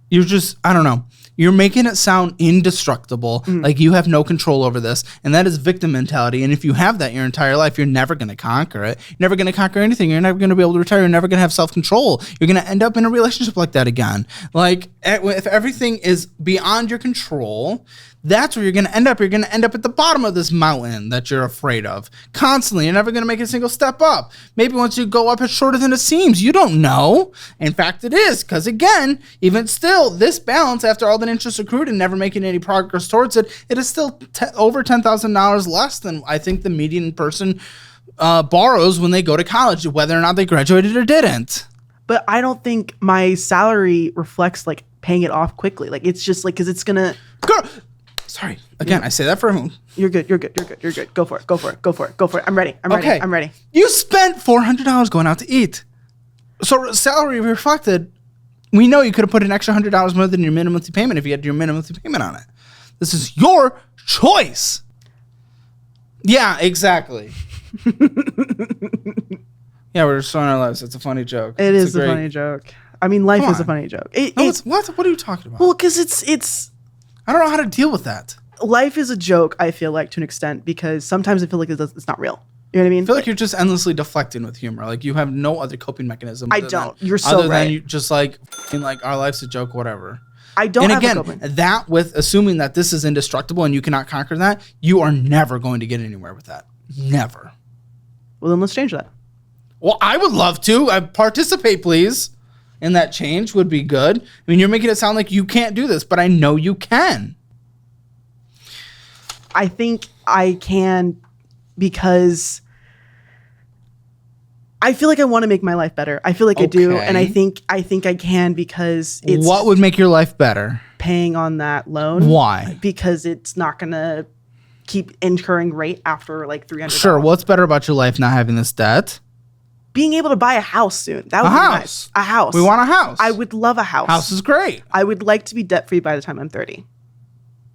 you're just, I don't know. You're making it sound indestructible, like you have no control over this, and that is victim mentality. And if you have that your entire life, you're never going to conquer it. You're never going to conquer anything. You're never going to be able to retire. You're never going to have self-control. You're going to end up in a relationship like that again. Like, if everything is beyond your control, that's where you're going to end up. You're going to end up at the bottom of this mountain that you're afraid of. Constantly. You're never going to make a single step up. Maybe once you go up, it's shorter than it seems. You don't know. In fact, it is. Because again, even still, this balance, after all the interest accrued and never making any progress towards it, it is still over $10,000 less than I think the median person borrows when they go to college, whether or not they graduated or didn't. But I don't think my salary reflects like paying it off quickly. Like it's just like, because it's going to... Sorry. Again, I say that for a moment. You're good. Go for it. I'm ready. I'm ready. You spent $400 going out to eat. So salary reflected, we know you could have put an extra $100 more than your minimum monthly payment if you had your minimum monthly payment on it. This is your choice. Yeah, exactly. Yeah, we're destroying our lives. It's a funny joke. It is a funny joke. I mean, life is a funny joke. What are you talking about? Well, because it's... I don't know how to deal with that. Life is a joke, I feel like, to an extent, because sometimes I feel like it's not real. You know what I mean? I feel like you're just endlessly deflecting with humor. Like you have no other coping mechanism. I don't. You're so right. Other than you just like our life's a joke, whatever. I don't have a coping. And again, that with assuming that this is indestructible and you cannot conquer that, you are never going to get anywhere with that. Never. Well, then let's change that. Well, I would love to. Participate, please. And that change would be good. I mean, you're making it sound like you can't do this, but I know you can. I think I can because I feel like I want to make my life better. I feel like I do, and I think I can because it's... What would make your life better? Paying on that loan. Why? Because it's not going to keep incurring rate after like $300. Sure. What's better about your life not having this debt? Being able to buy a house soon. That would be nice. A house. We want a house. I would love a house. House is great. I would like to be debt-free by the time I'm 30.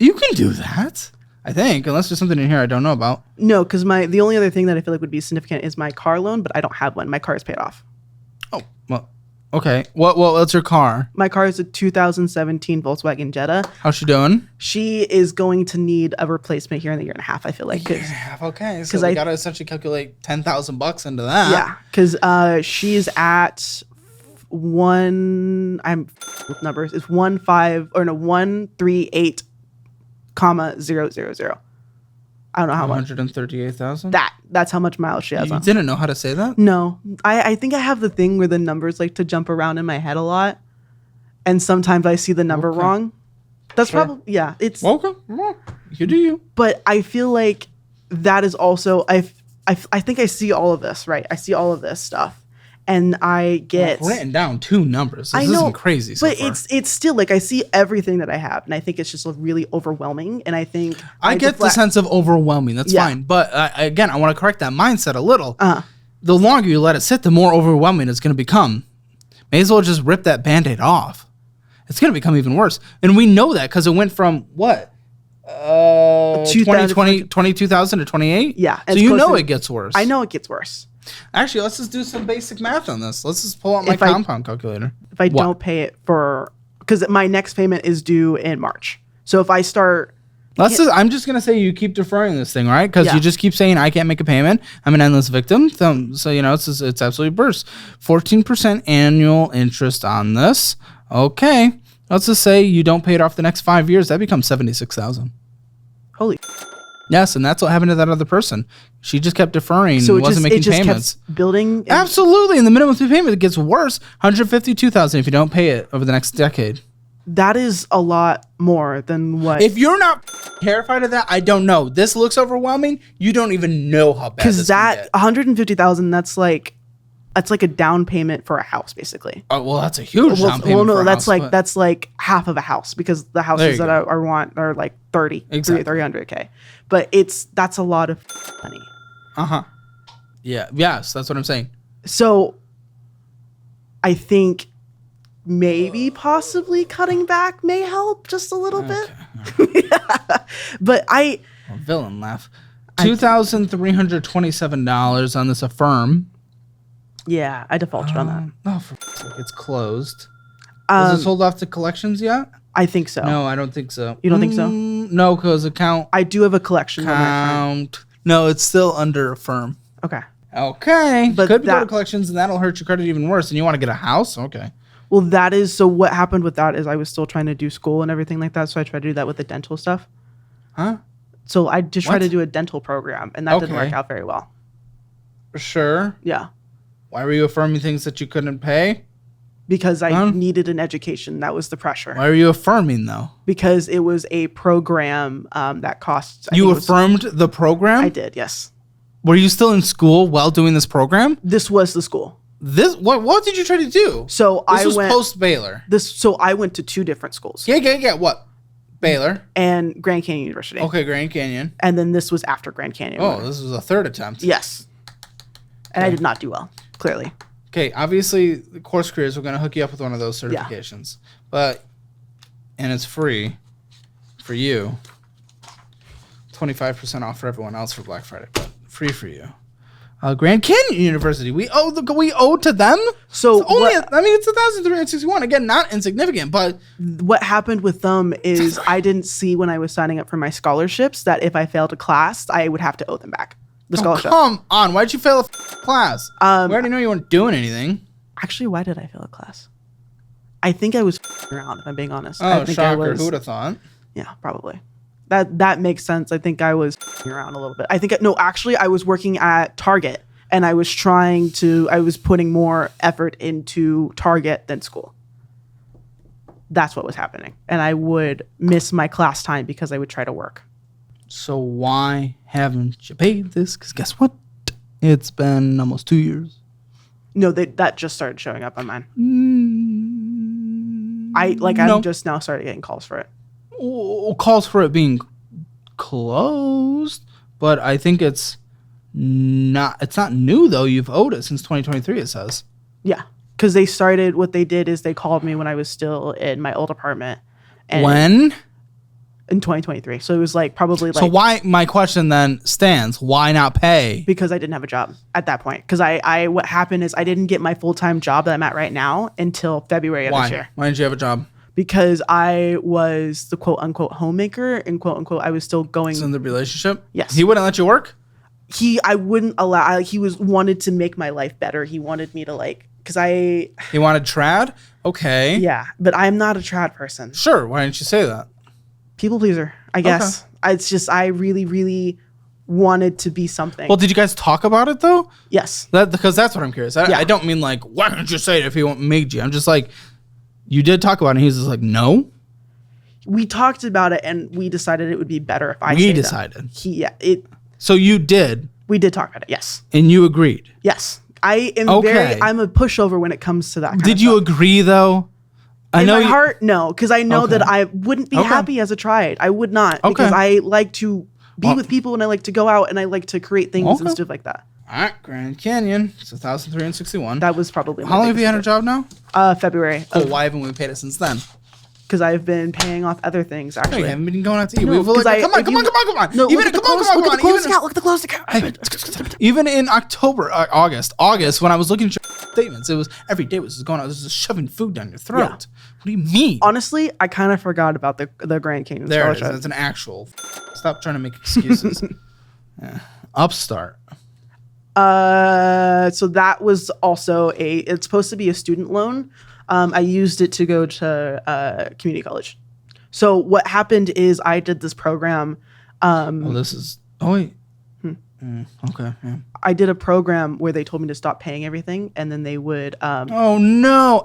You can do that, I think, unless there's something in here I don't know about. No, because the only other thing that I feel like would be significant is my car loan, but I don't have one. My car is paid off. Oh, well, Okay. What's your car? My car is a 2017 Volkswagen Jetta. How's she doing? She is going to need a replacement here in a year and a half, I feel like. Okay. So we gotta essentially calculate $10,000 into that. Yeah, because she's at with numbers. It's 138, 000. I don't know how much. 138,000. That's how much miles she has You on. didn't know how to say that? No, I think I have the thing where the numbers like to jump around in my head a lot, and sometimes I see the number wrong. That's probably It's Okay. You do you. but I feel like that is also I think I see all of this, right? I see all of this stuff, and I get I've written down 2 numbers. This I know, isn't crazy so but far. it's still like I see everything that I have, and I think it's just really overwhelming. And I think I get the sense of overwhelming. That's Yeah. fine. But again, I want to correct that mindset a little. Uh-huh. The longer you let it sit, the more overwhelming it's going to become. May as well just rip that Band-Aid off. It's going to become even worse. And we know that because it went from what? 22,000 to 28? Yeah, So it's you know closer. it gets worse. I know it gets worse Actually, let's just do some basic math on this. Let's just pull out my If I- compound calculator. if I What? don't pay it because my next payment is due in March. So if I start, I'm just gonna say you keep deferring this thing, right? Because Yeah. you just keep saying I can't make a payment. I'm an endless victim. So it's absolutely burst. 14% annual interest on this. Okay, let's just say you don't pay it off the next 5 years. That becomes 76,000. holy, Yes, and that's what happened to that other person. She just kept deferring. so Wasn't making just payments. kept building. and- Absolutely, and the minimum payment gets worse. 152,000 if you don't pay it over the next decade. That is a lot more than what. If you're not terrified of that, I don't know. This looks overwhelming. You don't even know how bad this Because can that get. 150,000, that's like a down payment for a house, basically. Oh, well, that's a huge down payment. For a that's house, but- that's like half of a house because the houses you that I want are like 30, Exactly. 300K. But that's a lot of money. Yeah. Yes, that's what I'm saying. So I think maybe possibly cutting back may help just a little bit. But Well, villain laugh. $2,327 on this Affirm. I defaulted on that. Oh, for fuck's sake, it's closed. Was it sold off to collections yet? I think so. No, I don't think so. You don't think so? No, because account. I do have a collection on my phone. Count. No, it's still under Affirm. Okay. Okay. But Could go to that- collections and that'll hurt your credit even worse. And you want to get a house? Okay. Well, so what happened with that is I was still trying to do school and everything like that. So I tried to do that with the dental stuff. Huh? So I just tried What? to do a dental program and that didn't Okay. work out very well. For sure. Yeah. Why were you affirming things that you couldn't pay? Because I Huh? needed an education. That was the pressure. Why were you affirming though? Because it was a program that costs. I You think it was- affirmed the program? I did, yes. Were you still in school while doing this program? This was the school. What did you try to do? So This I was went post Baylor. So I went to 2 different schools Yeah. What? Baylor. and Grand Canyon University. Okay, Grand Canyon. And then this was after Grand Canyon. Oh, this was a third attempt. Yes. And I did not do well, clearly. Okay, obviously the course careers, we're gonna hook you up with one of those certifications. And it's free for you. 25% off for everyone else for Black Friday, but free for you. Grand Canyon University. We owe to them. So It's only it's 1,361. Again, not insignificant, but what happened with them is I didn't see when I was signing up for my scholarships that if I failed a class, I would have to owe them back. The scholarship. come on. Why'd you fail a class? We Um, already know you weren't doing anything. Actually, why did I fail a class? I think I was around, if I'm being honest. Oh, I think shocker. Who would have thought? Yeah, probably. That makes sense. I think I was around a little bit. Actually, I was working at Target and I was putting more effort into Target than school. That's what was happening. And I would miss my class time because I would try to work. So why haven't you paid this? Because guess what? It's been almost 2 years. No, that just started showing up on mine. No. I'm just now started getting calls for it. Calls for it being closed, but I think it's not new though. You've owed it since 2023, it says. Yeah. Because what they did is they called me when I was still in my old apartment. And When? in 2023. So it was like probably like So why, my question then stands, why not pay? because I didn't have a job at that point. Because I what happened is I didn't get my full-time job that I'm at right now until February of this year. Why didn't you have a job? Because I was the quote unquote homemaker and quote unquote I was still going. So in the relationship? Yes. He wouldn't let you work? I wouldn't allow. He wanted to make my life better. He wanted me to like because He wanted trad? Okay. yeah, but I'm not a trad person. Sure. Why didn't you say that? People pleaser, I guess. It's just I really, really wanted to be something. Well, did you guys talk about it though? Yes. Because that's what I'm curious. I don't mean like, why didn't you say it if he made you? I'm just like, you did talk about it and he was just like, no. We talked about it and we decided it would be better if I We stayed decided. up. So you did. We did talk about it, yes. And you agreed. Yes. I am Okay. I'm a pushover when it comes to that kind Did of you stuff. agree though? I In know my you, heart, no, because I know Okay. that I wouldn't be Okay. happy as a triad. I would not, because I like to be with people and I like to go out and I like to create things and Okay. stuff like that. All right, Grand Canyon. It's 1,361. That was probably my How long have you had a biggest job now? hit. February, Oh, why haven't we paid it since then? because I've been paying off other things No, actually. you haven't been going out to eat. No, We've 'cause like, come on. No, Even look at the come on, closed account. Look at the closed account. Even in October, August, when I was looking at your statements, it was every day was going on. It was just shoving food down your throat. Yeah. What do you mean? Honestly, I kind of forgot about the Grand Canyon There it is. Scholarship. It's an actual. Stop trying to make excuses. Yeah. Upstart. So that was also it's supposed to be a student loan. I used it to go to community college. So what happened is I did this program. Oh, this is. Oh wait. Okay. Yeah. I did a program where they told me to stop paying everything, and then they would, Oh no!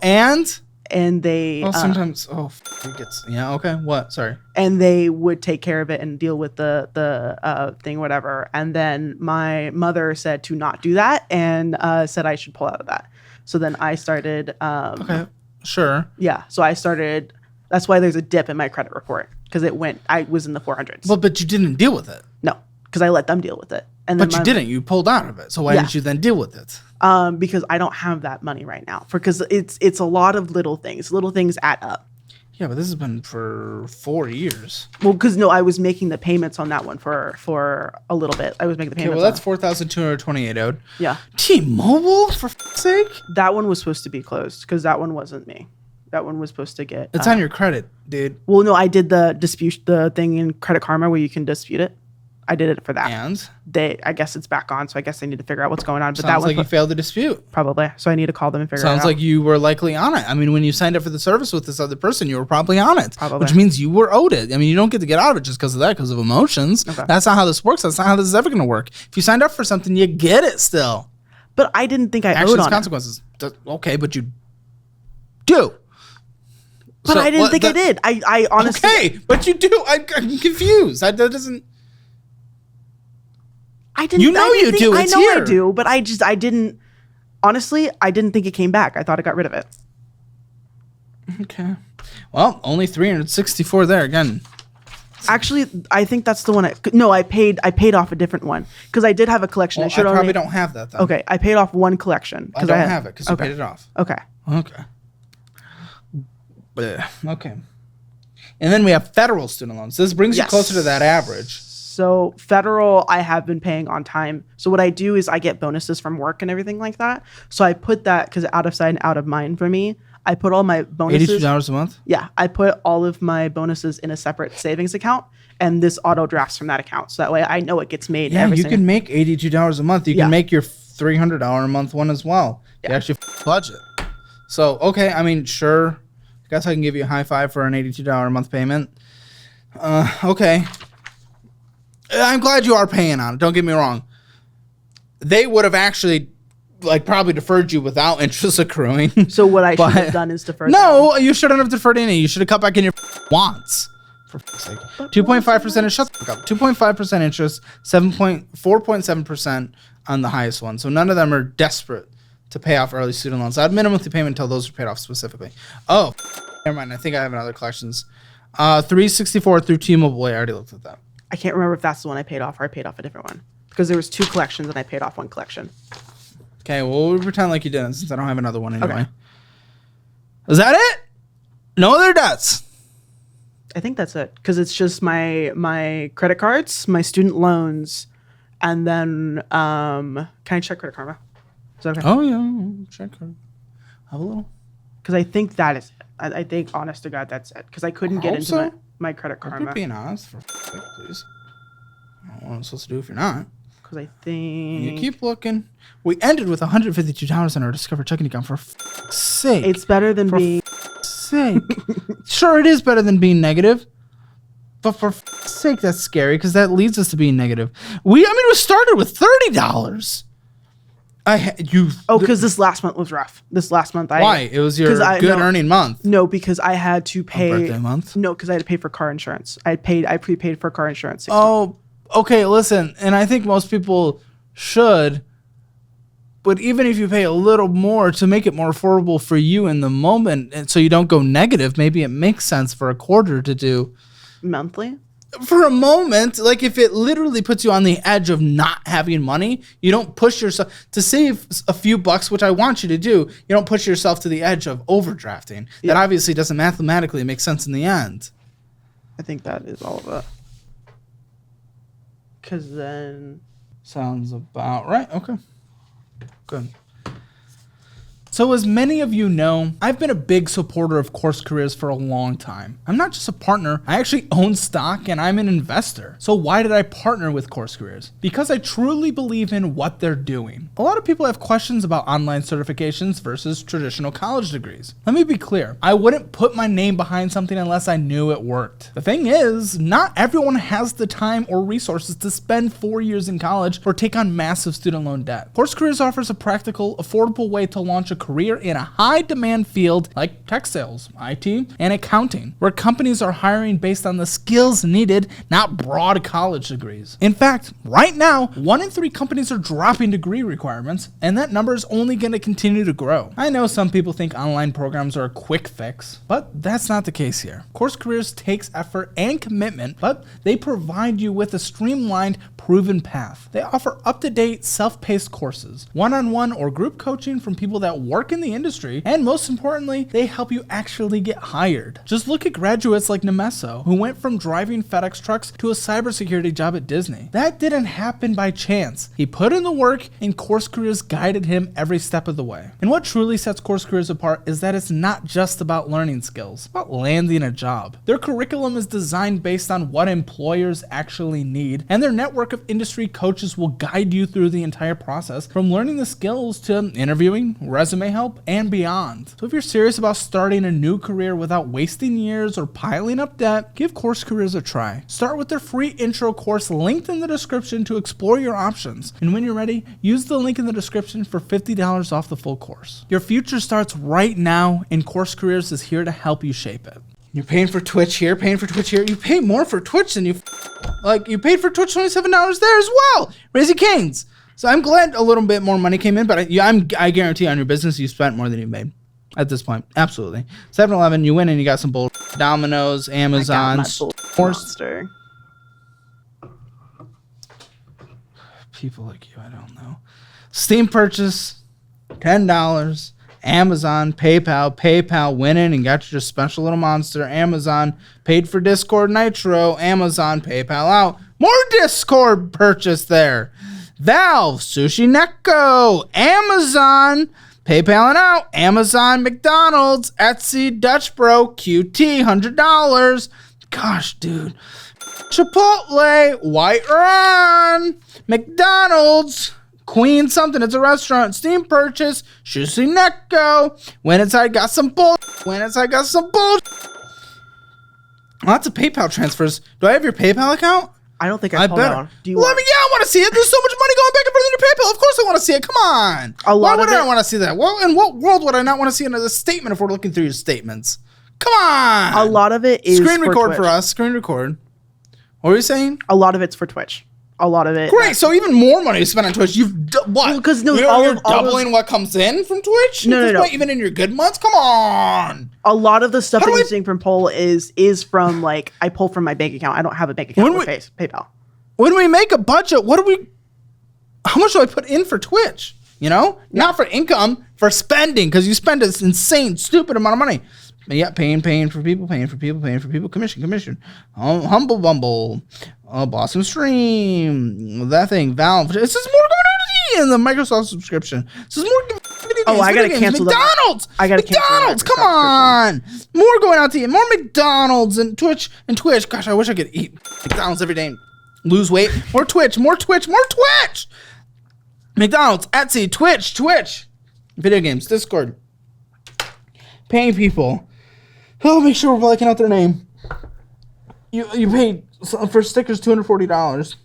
And they, sometimes it gets. Yeah. Okay. What? Sorry. and they would take care of it and deal with the thing, whatever. And then my mother said to not do that and said I should pull out of that. So then I started. Okay. Sure. Yeah. So I started. That's why there's a dip in my credit report because I was in the 400s. Well, but you didn't deal with it. No, because I let them deal with it. And then But you didn't. You pulled out of it. So why didn't you then deal with it? because I don't have that money right now. Because it's a lot of little things. Little things add up. Yeah, but this has been for 4 years. Well, because no, I was making the payments on that one for a little bit. I was making the Okay, payments. well, that's 4,228 owed. Yeah. T-Mobile, for f***'s sake? That one was supposed to be closed because that one wasn't me. That one was supposed to get. It's on your credit, dude. Well, no, I did the thing in Credit Karma where you can dispute it. I did it for that. And? I guess it's back on, so I guess I need to figure out what's going on. But Sounds that like you one failed the dispute. probably. So I need to call them and figure it out. Sounds like you were likely on it. I mean, when you signed up for the service with this other person, you were probably on it. Probably. Which means you were owed it. I mean, you don't get to get out of it just because of that, because of emotions. Okay. That's not how this works. That's not how this is ever going to work. If you signed up for something, you get it still. But I didn't think I owed Actions, on it. consequences. Okay, but you do. But I didn't think I did. I honestly. Okay, but you do. I'm confused. That doesn't. I didn't. You know I didn't you think, do. I It's know here. I do, but I didn't. Honestly, I didn't think it came back. I thought I got rid of it. Okay. Well, only 364 there again. Actually, I think that's the one. I paid off a different one because I did have a collection. Well, I probably don't have that though. Okay, I paid off one collection. I don't have it because you okay. paid it off. Okay. Okay. Okay. And then we have federal student loans. This brings you Yes. closer to that average. So federal, I have been paying on time. So what I do is I get bonuses from work and everything like that. So I put that because out of sight and out of mind for me. I put all my bonuses. $82 a month? Yeah, I put all of my bonuses in a separate savings account, and this auto drafts from that account. So that way I know it gets made. Yeah, every you single- can make $82 a month. You Yeah. can make your $300 a month one as well. You actually budget. So, okay, I mean, sure. I guess I can give you a high five for an $82 a month payment. Okay. I'm glad you are paying on it. Don't get me wrong. They would have actually, probably deferred you without interest accruing. So what I should But- have done is defer. No, you shouldn't have deferred any. You should have cut back in your wants. For fuck's sake. 2.5% is shut the fuck up. 2.5% interest, 4.7% on the highest one. So none of them are desperate to pay off early student loans. I'd minimum monthly payment until those are paid off specifically. Oh, never mind. I think I have another collections. 364 through T-Mobile. I already looked at that. I can't remember if that's the one I paid off or I paid off a different one because there was two collections and I paid off one collection. Okay, well, we'll pretend like you didn't since I don't have another one anyway. Okay. Is that it? No other debts. I think that's it, because it's just my credit cards, my student loans, and then can I check Credit Karma? Is that okay? Oh yeah, check her. Have a little. Because I think that is it. I think, honest to God, that's it. Because I couldn't get into so. my Credit You're Karma. being honest, for sake, please. I don't know what I'm supposed to do if you're not. Because I think You keep looking. We ended with $152 in our Discover checking account, for fuck's sake. it's better than being. Sake. Sure, it is better than being negative. But for fuck's sake, that's scary, because that leads us to being negative. We started with $30. Because this last month was rough. This last month, Why? It was your good earning month. No, because I had to pay. Birthday month? No, because I had to pay for car insurance. I prepaid for car insurance. Oh, okay. Listen, and I think most people should. But even if you pay a little more to make it more affordable for you in the moment, and so you don't go negative, maybe it makes sense for a quarter to do monthly. For a moment. Like if it literally puts you on the edge of not having money, you don't push yourself to save a few bucks, which I want you to do. You don't push yourself to the edge of overdrafting. Yeah. That obviously doesn't mathematically make sense in the end. I think that is all of it. Because then. Sounds about right. Okay. Good. So as many of you know, I've been a big supporter of Course Careers for a long time. I'm not just a partner, I actually own stock and I'm an investor. So why did I partner with Course Careers? Because I truly believe in what they're doing. A lot of people have questions about online certifications versus traditional college degrees. Let me be clear, I wouldn't put my name behind something unless I knew it worked. The thing is, not everyone has the time or resources to spend 4 years in college or take on massive student loan debt. Course Careers offers a practical, affordable way to launch a career in a high demand field like tech sales, IT, and accounting, where companies are hiring based on the skills needed, not broad college degrees. In fact, right now, 1 in 3 companies are dropping degree requirements, and that number is only going to continue to grow. I know some people think online programs are a quick fix, but that's not the case here. Course Careers takes effort and commitment, but they provide you with a streamlined, proven path. They offer up-to-date, self-paced courses, one-on-one or group coaching from people that work in the industry, and most importantly, they help you actually get hired. Just look at graduates like Nemeso, who went from driving FedEx trucks to a cybersecurity job at Disney. That didn't happen by chance. He put in the work, and Course Careers guided him every step of the way. And what truly sets Course Careers apart is that it's not just about learning skills, it's about landing a job. Their curriculum is designed based on what employers actually need, and their network of industry coaches will guide you through the entire process, from learning the skills to interviewing, resume help, and beyond. So if you're serious about starting a new career without wasting years or piling up debt, give Course Careers a try. Start with their free intro course linked in the description to explore your options. And when you're ready, use the link in the description for $50 off the full course. Your future starts right now, and Course Careers is here to help you shape it. You're paying for Twitch here, paying for Twitch here. You pay more for Twitch than you paid for Twitch $27 there as well. Raising Canes. So I'm glad a little bit more money came in, but I guarantee on your business you spent more than you made at this point. Absolutely. 7-Eleven, you went and you got some bull. Domino's, Amazon, Monster. People like you, I don't know. Steam purchase, $10. Amazon, PayPal went in and got you a special little monster. Amazon paid for Discord Nitro. Amazon, PayPal out. More Discord purchase there. Valve, Sushi Neko, Amazon, PayPal out, Amazon, McDonald's, Etsy, Dutch Bro, QT, $100. Gosh, dude. Chipotle, White Run, McDonald's, Queen something, it's a restaurant, Steam purchase, Sushi Neko, went inside, got some bull, Lots of PayPal transfers. Do I have your PayPal account? I don't think I pulled better. out. Do you Yeah, want? I want to see it. There's so much money going back and forth in your PayPal. Of course I want to see it. Come on. Why would I want to see that? Well, in what world would I not want to see another statement if we're looking through your statements? Come on. A lot of it is Screen record Twitch. for us. Screen record. What were you saying? A lot of it's for Twitch. A lot of it. Great. So even more money is spent on Twitch. You've what? Well, 'cause no, you're all of doubling what comes in from Twitch? No, At this no. point, even in your good months? Come on. A lot of the stuff How that do you're I- seeing from Poll is from like I pull from my bank account. I don't have a bank account with PayPal. When we make a budget, how much do I put in for Twitch? You know, not for income, for spending, because you spend this insane, stupid amount of money. Yeah, paying for people, commission. Humble Bumble, Blossom Stream, that thing, Valve. This is more going on in the Microsoft subscription. This is more video games. I gotta cancel McDonald's. I gotta cancel McDonald's. Come on, more going out to eat. More McDonald's and Twitch. Gosh, I wish I could eat McDonald's every day. And lose weight. More Twitch. McDonald's, Etsy, Twitch. Video games, Discord. Paying people. Oh, make sure we're blacking out their name. You paid for stickers $240.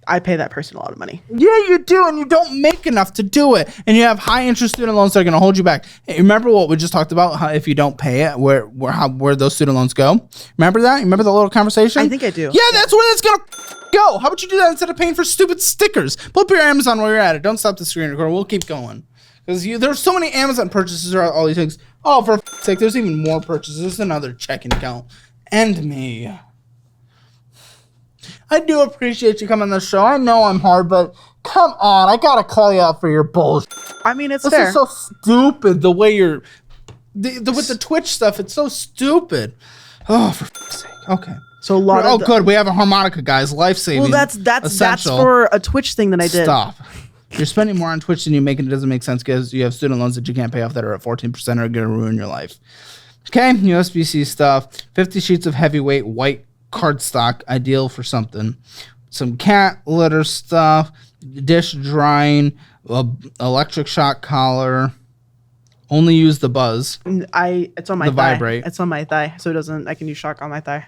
I pay that person a lot of money. Yeah, you do, and you don't make enough to do it. And you have high interest student loans that are going to hold you back. Hey, remember what we just talked about? How if you don't pay it, where those student loans go? Remember that? Remember the little conversation? I think I do. Yeah, that's where that's going to go. How about you do that instead of paying for stupid stickers? Pull up your Amazon while you're at it. Don't stop the screen recorder. We'll keep going. Because there's so many Amazon purchases or all these things. Oh, for sake, there's even more purchases. There's another checking account. And me. I do appreciate you coming on the show. I know I'm hard, but come on. I got to call you out for your bullshit. I mean, it's This fair. is so stupid, the way you're... with the Twitch stuff, it's so stupid. Oh, for sake. Okay. So a lot of good. We have a harmonica, guys. Life-saving. Well, that's essential. for a Twitch thing that I did. Stop. You're spending more on Twitch than you make, and it doesn't make sense because you have student loans that you can't pay off that are at 14% are going to ruin your life. Okay, USB-C stuff. 50 sheets of heavyweight white cardstock, ideal for something. Some cat litter stuff. Dish drying. Electric shock collar. Only use the buzz. It's on my The thigh. vibrate. It's on my thigh, so it doesn't. I can use shock on my thigh.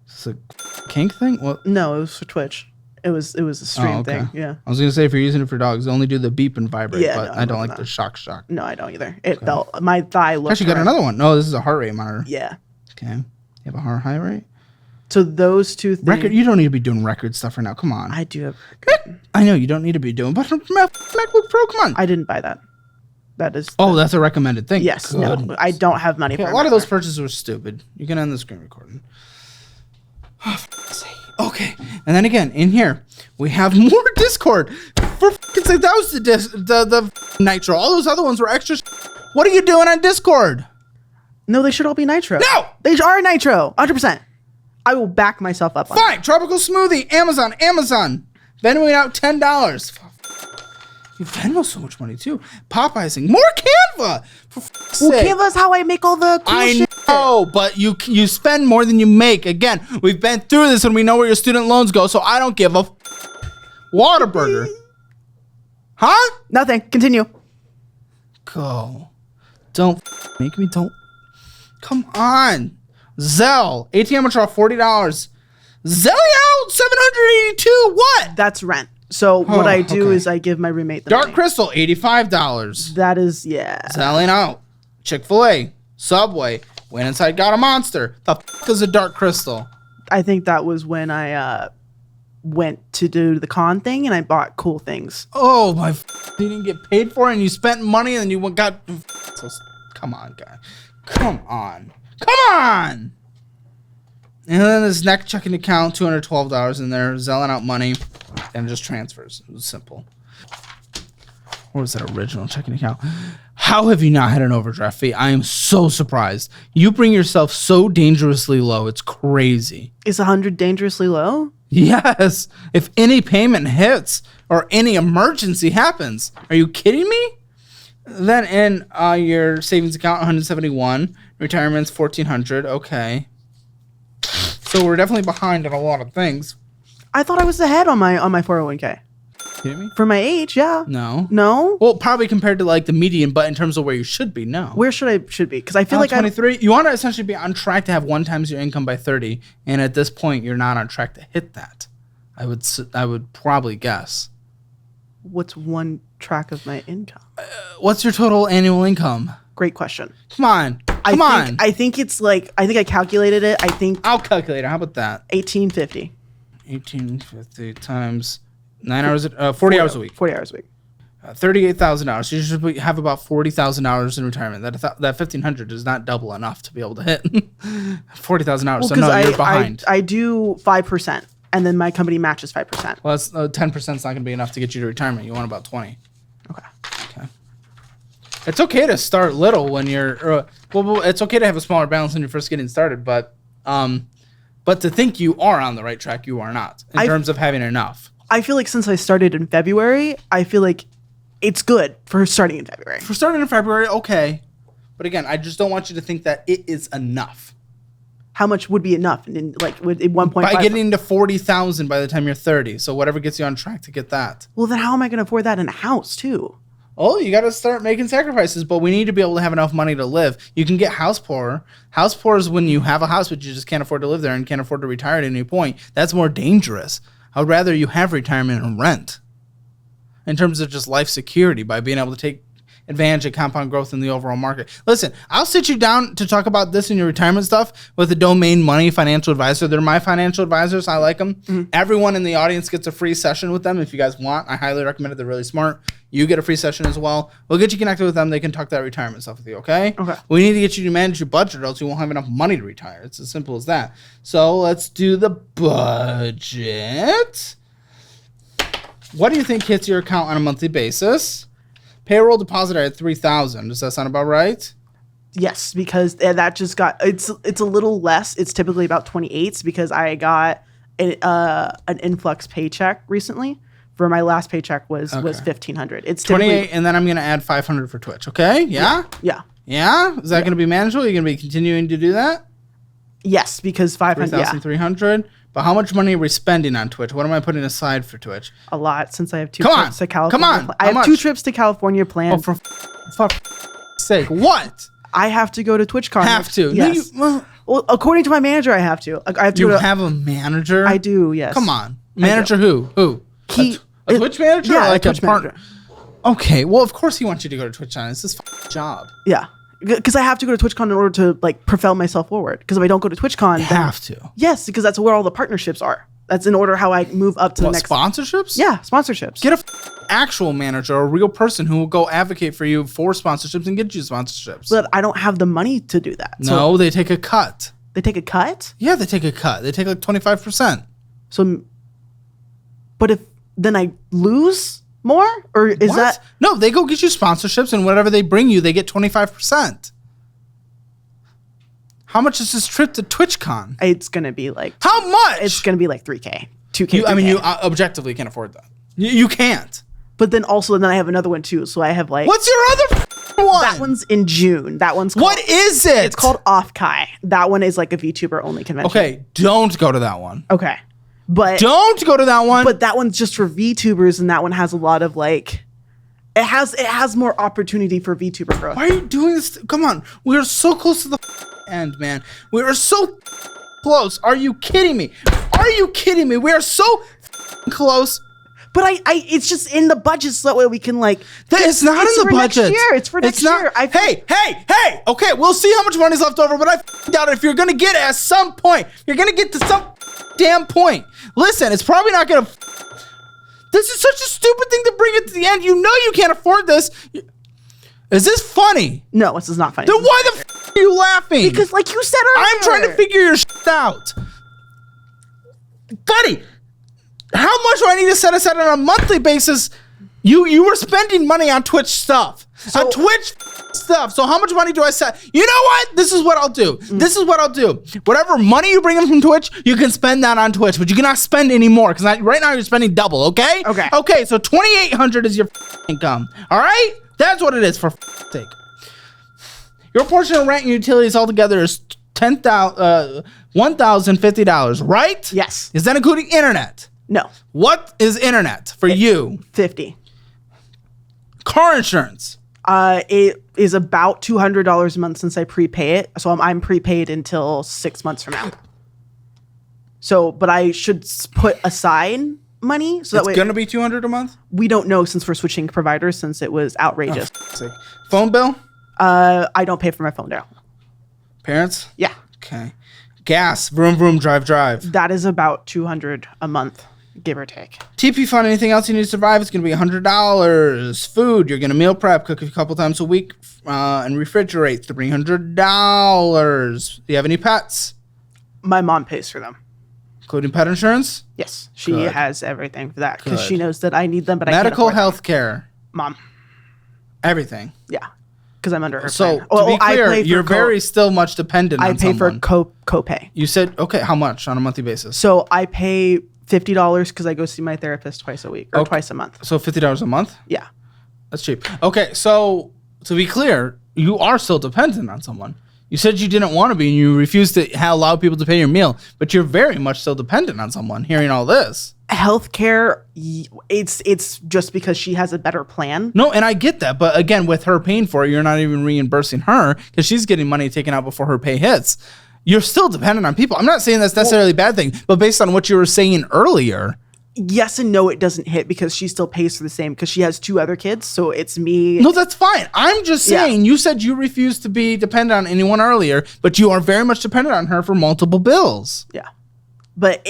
Is this a kink thing? What? No, it was for Twitch. It was a stream okay. thing. Yeah. I was gonna say if you're using it for dogs, only do the beep and vibrate. Yeah, but no, I don't I'm like not. the shock. No, I don't either. It felt my thigh looked. Actually, got right. another one. No, this is a heart rate monitor. Yeah. Okay. You have a heart rate. So those two things. Record. You don't need to be doing record stuff right now. Come on. I do have. I know you don't need to be doing, but MacBook Pro. Come on. I didn't buy that. That is. Oh, that's a recommended thing. Yes. Good. No. I don't have money Okay, for a lot of those MacBook. purchases were stupid. You can end the screen recording. Oh, for fuck's sake. Okay, and then again in here we have more Discord. For fuck's sake, that was the Nitro. All those other ones were extra. What are you doing on Discord? No, they should all be Nitro. No! They are Nitro. 100%. I will back myself up on that. Fine, tropical smoothie, Amazon. Venmoing out $10. You Venmo so much money too. Popeyesing, more Canva. For fuck's Well, sake. Canva's how I make all the cool I shit. know, but you spend more than you make. Again, we've been through this and we know where your student loans go, so I don't give a Whataburger. Huh? Nothing. Continue. Go. Don't make me don't. Come on. Zelle. ATM withdrawal $40. Zelly out $782. What? That's rent. So what I do okay. is I give my roommate the Dark money. Crystal $85. That is, yeah. Selling out. Chick-fil-A. Subway. Went inside, got a monster. The fuck is a Dark Crystal? I think that was when I went to do the con thing and I bought cool things. Oh my! You didn't get paid for it, and you spent money, and you got. Come on, guy. Come on. And then this neck checking account, $212 in there, zelling out money, and just transfers. It was simple. Or was that original checking account? How have you not had an overdraft fee? I am so surprised. You bring yourself so dangerously low. It's crazy. Is 100 dangerously low? Yes. If any payment hits or any emergency happens. Are you kidding me? Then in your savings account, 171. Retirement's 1,400. Okay. So we're definitely behind on a lot of things. I thought I was ahead on my 401k. Kidding me? For my age, yeah. No. No? Well, probably compared to like the median, but in terms of where you should be, no. Where should be? Because I feel like 23. You want to essentially be on track to have 1 times your income by 30, and at this point, you're not on track to hit that. I would probably guess. What's 1 track of my income? What's your total annual income? Great question. Come on. I think it's like, I think I calculated it. I think I'll calculate it. How about that? 1850. 1850 times 9 hours, 40 hours a week. 40 hours a week. $38,000. So you should have about $40,000 in retirement. That 1,500 is not double enough to be able to hit $40,000. So no, you're behind. I do 5%, and then my company matches 5%. Well, that's 10% is not going to be enough to get you to retirement. You want about 20. Okay. It's okay to start little when you're. Well, it's okay to have a smaller balance when you're first getting started, but to think you are on the right track, you are not in terms of having enough. I feel like since I started in February, I feel like it's good for starting in February. For starting in February, okay. But again, I just don't want you to think that it is enough. How much would be enough? Like with 1.5? By getting to 40,000 by the time you're 30. So whatever gets you on track to get that. Well, then how am I going to afford that in a house too? Oh, you got to start making sacrifices, but we need to be able to have enough money to live. You can get house poor. House poor is when you have a house, but you just can't afford to live there and can't afford to retire at any point. That's more dangerous. I would rather you have retirement and rent in terms of just life security by being able to take advantage of compound growth in the overall market. Listen, I'll sit you down to talk about this in your retirement stuff with the Domain Money financial advisor. They're my financial advisors. I like them. Mm-hmm. Everyone in the audience gets a free session with them if you guys want. I highly recommend it. They're really smart. You get a free session as well. We'll get you connected with them. They can talk that retirement stuff with you, okay? Okay. We need to get you to manage your budget or else you won't have enough money to retire. It's as simple as that. So let's do the budget. What do you think hits your account on a monthly basis? Payroll deposit at $3,000. Does that sound about right? Yes, because that just got it's a little less. It's typically about 28 because I got an influx paycheck recently. For my last paycheck was $1,500. It's 28, and then I'm gonna add $500 for Twitch. Okay? Yeah. Yeah. Is that gonna be manageable? You're gonna be continuing to do that? Yes, because 500. 3,300. But how much money are we spending on Twitch? What am I putting aside for Twitch? A lot, since I have two trips to California. Come on. I have 2 trips to California planned. Oh, for sake. What? I have to go to TwitchCon. Have to? Yes. No, well, according to my manager, I have to. I have to. You have a manager? I do, yes. Come on. Manager who? Who? A Twitch manager? Yeah, like a Twitch manager. Okay, well, of course he wants you to go to TwitchCon. It's his job. Yeah. Because I have to go to TwitchCon in order to like propel myself forward. Because if I don't go to TwitchCon, you have to. Yes, because that's where all the partnerships are. That's in order how I move up to the next sponsorships. Yeah, sponsorships. Get a actual manager, a real person who will go advocate for you for sponsorships and get you sponsorships. But I don't have the money to do that. No, they take a cut. They take a cut? Yeah, they take a cut. They take like 25%. So, but if then I lose more, or is that no? They go get you sponsorships, and whatever they bring you, they get 25%. How much is this trip to TwitchCon? It's gonna be like how much? It's gonna be like $3K, $2K. I mean, you objectively can't afford that. You can't. But then I have another one too. So I have like. What's your other one? That one's in June. That one's called, what is it? It's called Off-Kai. That one is like a VTuber only convention. Okay, don't go to that one. Okay, but don't go to that one. But that one's just for VTubers, and that one has a lot of like. It has more opportunity for VTuber growth. Why are you doing this? Come on, we are so close to the end, man. We are so close. Are you kidding me? Are you kidding me? We are so close. But it's just in the budget so that way we can like. It's not in the budget. Next year. It's for next year. Hey! Okay, we'll see how much money's left over, but I doubt it. If you're gonna get it at some point, you're gonna get to some damn point. Listen, it's probably not gonna. This is such a stupid thing to bring it to the end. You know you can't afford this. Is this funny? No, this is not funny. Then why the are you laughing? Because like you said earlier. I'm trying to figure your out. Buddy, how much do I need to set aside on a monthly basis? You were spending money on Twitch stuff. On Twitch stuff. So how much money do I set? You know what? This is what I'll do. This is what I'll do. Whatever money you bring in from Twitch, you can spend that on Twitch, but you cannot spend any more because right now you're spending double, okay? Okay, so $2,800 is your income. All right? That's what it is for sake. Your portion of rent and utilities altogether is $1,050, right? Yes. Is that including internet? No. What is internet for you? $50. Car insurance. It is about $200 a month since I prepay it. So I'm prepaid until 6 months from now. So, but I should put aside money so that way. It's gonna be $200 a month. We don't know since we're switching providers since it was outrageous. Phone bill. I don't pay for my phone bill. Parents. Yeah. Okay. Gas. Vroom vroom. Drive drive. That is about $200 a month. Give or take. TP fund, anything else you need to survive, it's going to be $100. Food, you're going to meal prep, cook a couple times a week, and refrigerate, $300. Do you have any pets? My mom pays for them. Including pet insurance? Yes. She has everything for that because she knows that I need them, but I can't medical afford them. health care. Mom. Everything. Yeah. because I'm under her So plan. to be I clear, pay for you're very still much dependent I on pay someone. for copay. You said, okay, how much on a monthly basis? So I pay $50 because I go see my therapist twice a week or twice a month. So $50 a month? Yeah. That's cheap. Okay, so to be clear, you are still dependent on someone. You said you didn't want to be and you refused to allow people to pay your meal, but you're very much still dependent on someone hearing all this. Healthcare, it's just because she has a better plan. No, and I get that. But again, with her paying for it, you're not even reimbursing her because she's getting money taken out before her pay hits. You're still dependent on people. I'm not saying that's necessarily a bad thing, but based on what you were saying earlier. Yes and no, it doesn't hit because she still pays for the same because she has 2 other kids. So it's me. No, that's fine. I'm just saying you said you refused to be dependent on anyone earlier, but you are very much dependent on her for multiple bills. Yeah. But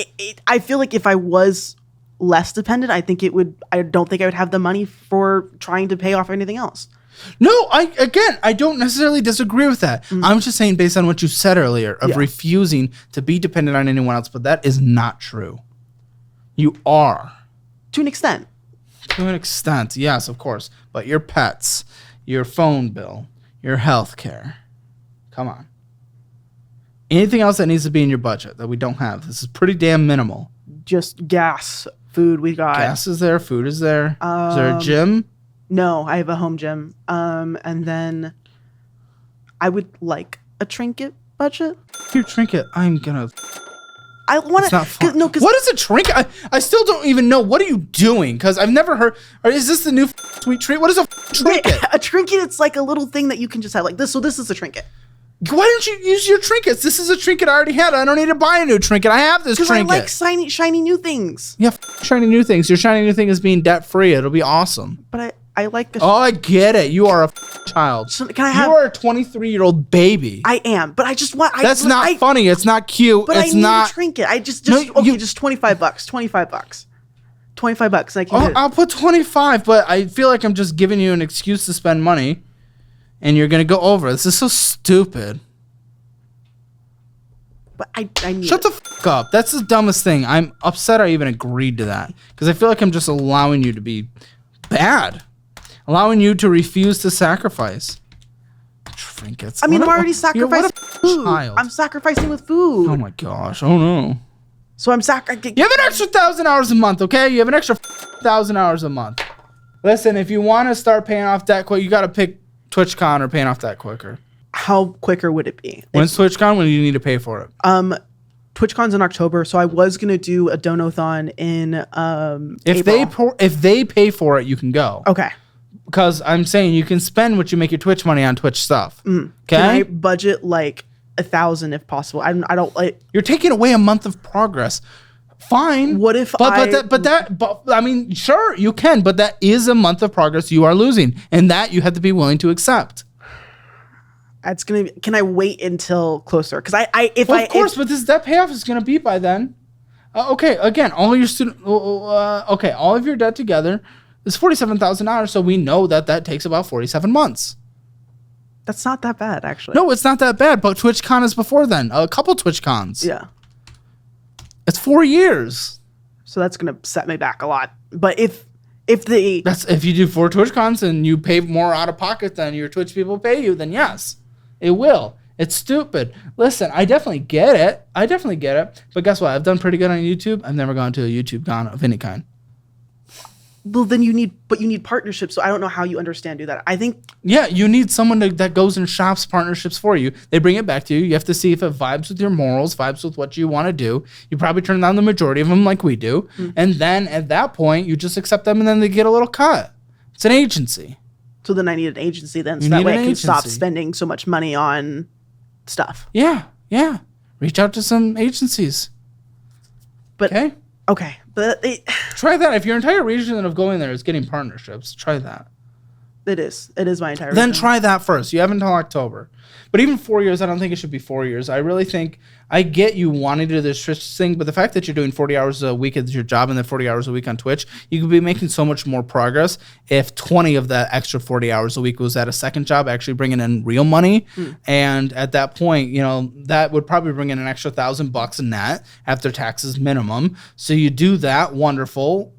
I feel like if I was less dependent, I don't think I would have the money for trying to pay off anything else. No, I don't necessarily disagree with that. I'm just saying based on what you said earlier of refusing to be dependent on anyone else, but that is not true. You are. To an extent. To an extent, yes, of course. But your pets, your phone bill, your health care. Come on. Anything else that needs to be in your budget that we don't have? This is pretty damn minimal. Just gas, food we got. Gas is there, food is there. Is there a gym? No, I have a home gym. And then I would like a trinket budget. Your trinket, I'm gonna... I want It's not fun. No, because what is a trinket? I still don't even know. What are you doing? Because I've never heard... Or is this the new sweet treat? What is a trinket? a trinket, it's like a little thing that you can just have like this. So this is a trinket. Why don't you use your trinkets? This is a trinket I already had. I don't need to buy a new trinket. I have this Because I trinket. like shiny new things. Yeah, shiny new things. Your shiny new thing is being debt free. It'll be awesome. But I like a... Oh, I get it. You are a child. So can I have... You are a 23-year-old baby. I am, but I just want... That's not funny. It's not cute. But it's I need not... a trinket. I just No, okay, just $25. $25. $25. I can get it. I'll put 25, but I feel like I'm just giving you an excuse to spend money, and you're going to go over. This is so stupid. But I need Shut the fuck up. That's the dumbest thing. I'm upset I even agreed to that because I feel like I'm just allowing you to be bad, allowing you to refuse to sacrifice. Trinkets. I mean, I'm What a- already you're- what sacrificing a food. child. I'm sacrificing with food. Oh my gosh. Oh no. So I'm You have an extra 1,000 hours a month, okay? You have an extra 1,000 hours a month. Listen, if you want to start paying off debt quick, you got to pick TwitchCon or paying off debt quicker. How quicker would it be? When's TwitchCon? When do you need to pay for it? TwitchCon's in October, so I was gonna do a donathon in If April. they pay for it, you can go. Okay. Because I'm saying you can spend what you make your Twitch money on Twitch stuff. Okay? Can I budget like 1,000 if possible? I don't like. You're taking away a month of progress. Fine. What if but I mean, sure, you can, but that is a month of progress you are losing, and that you have to be willing to accept. That's gonna. Can I wait until closer? Because Of course, but that payoff is going to be by then. Okay, again, all your all of your debt together is $47,000, so we know that takes about 47 months. that's not that bad actually. No, it's not that bad, but TwitchCon is before then. A couple TwitchCons. Yeah. It's 4 years. So that's gonna set me back a lot. But if the That's if you do 4 TwitchCons and you pay more out of pocket than your Twitch people pay you, then yes, it will. It's stupid. Listen, I definitely get it. But guess what? I've done pretty good on YouTube. I've never gone to a YouTube con of any kind. well then you need partnerships. So I don't know how you do that. I think Yeah, you need someone that goes and shops partnerships for you. They bring it back to you. You have to see if it vibes with your morals, vibes with what you want to do. You probably turn down the majority of them like we do. And then at that point, you just accept them and then they get a little cut. It's an agency. so then I need an agency then so You that need way I an can stop agency. spending so much money on stuff. Yeah. Reach out to some agencies. But Okay? okay. But Try that. If your entire reason of going there is getting partnerships, try that. it is my entire Then reason. try that first. You have until October. But even 4 years, I don't think it should be 4 years. I really think I get you wanting to do this Twitch thing, but the fact that you're doing 40 hours a week at your job and then 40 hours a week on Twitch, you could be making so much more progress if 20 of that extra 40 hours a week was at a second job, actually bringing in real money. And at that point, that would probably bring in an extra $1,000 a net after taxes minimum. So you do that, wonderful.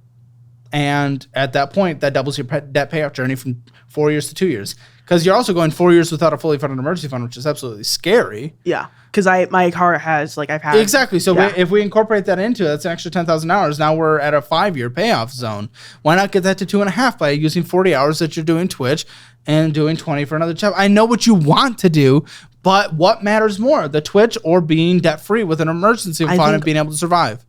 And at that point, that doubles your debt payoff journey from 4 years to 2 years. Because you're also going 4 years without a fully funded emergency fund, which is absolutely scary. Yeah, because my car has I've had exactly. So if we incorporate that into it, that's an extra $10,000. Now we're at a 5-year payoff zone. Why not get that to 2.5 by using 40 hours that you're doing Twitch and doing 20 for another job? I know what you want to do, but what matters more, the Twitch or being debt free with an emergency fund and being able to survive?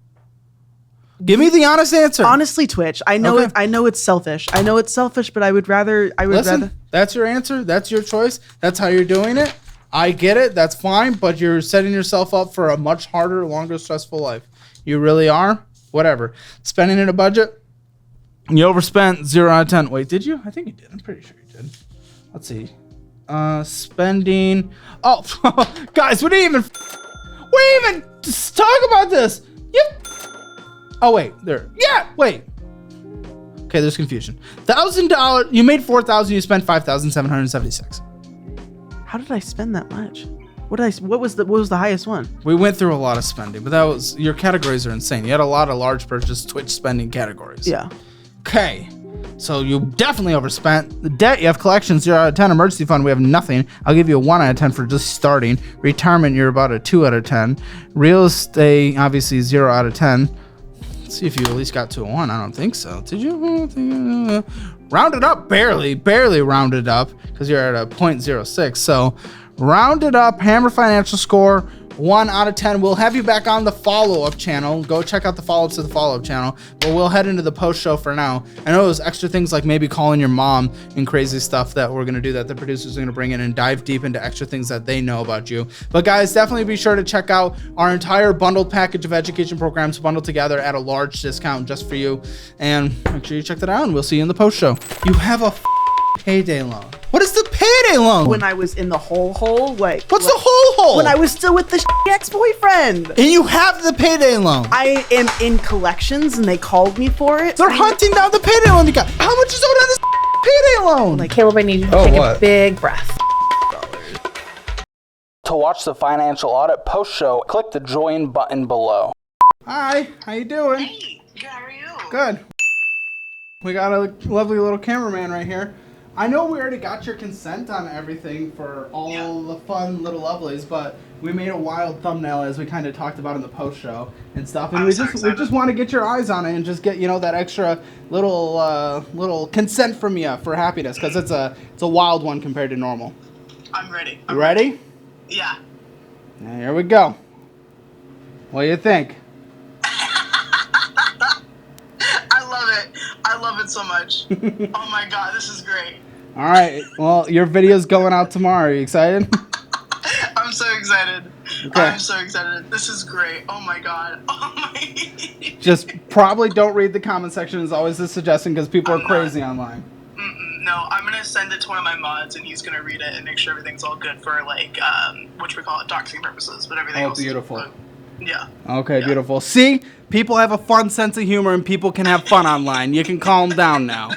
Give me the honest answer. Honestly, Twitch. I know I know it's selfish. I know it's selfish, but I would rather. Listen, that's your answer. That's your choice. That's how you're doing it. I get it. That's fine. But you're setting yourself up for a much harder, longer, stressful life. You really are. Whatever. Spending in a budget. You overspent 0 out of 10. Wait, did you? I think you did. I'm pretty sure you did. Let's see. Spending. Oh, guys, we didn't even just talk about this. Yep. Oh, wait, there. Yeah, wait. Okay, there's confusion. $1,000. You made $4,000. You spent $5,776. How did I spend that much? What was the highest one? We went through a lot of spending, but your categories are insane. You had a lot of large purchase Twitch spending categories. Yeah. Okay. So you definitely overspent. The debt, you have collections, 0 out of 10. Emergency fund, we have nothing. I'll give you a 1 out of 10 for just starting. Retirement, you're about a 2 out of 10. Real estate, obviously 0 out of 10. See if you at least got to a 1. I don't think so. Did you? Rounded up, barely rounded up because you're at a 0.06. So rounded up, Hammer Financial Score, 1 out of 10. We'll have you back on the follow-up channel. Go check out the follow-ups to the follow-up channel. But we'll head into the post show for now. I know there's extra things like maybe calling your mom and crazy stuff that we're going to do that the producers are going to bring in and dive deep into extra things that they know about you. But guys, definitely be sure to check out our entire bundled package of education programs bundled together at a large discount just for you. And make sure you check that out and we'll see you in the post show. You have a payday loan. What is the payday loan? When I was in the hole, wait. What's the hole? When I was still with the ex-boyfriend. And you have the payday loan. I am in collections and they called me for it. They're hunting down the payday loan you got. How much is owed on this payday loan? Caleb, I need you to take a big breath. To watch the financial audit post show, click the join button below. Hi, how you doing? Hey, good, how are you? Good. We got a lovely little cameraman right here. I know we already got your consent on everything for all the fun little lovelies, but we made a wild thumbnail as we kind of talked about in the post show and stuff, and we just want to get your eyes on it and just get that extra little consent from you for happiness because it's a wild one compared to normal. I'm ready. You ready? Yeah. Now, here we go. What do you think? I love it so much. Oh my god, this is great. All right. Well, your video's going out tomorrow. Are you excited? I'm so excited. Okay. I'm so excited. This is great. Oh my god. Oh my. Just probably don't read the comment section is always a suggestion because people are crazy online. No, I'm gonna send it to one of my mods and he's gonna read it and make sure everything's all good for which we call it doxing purposes, but everything else. Oh, beautiful. Yeah. Okay, yeah. Beautiful. See, people have a fun sense of humor and people can have fun online. You can calm down now.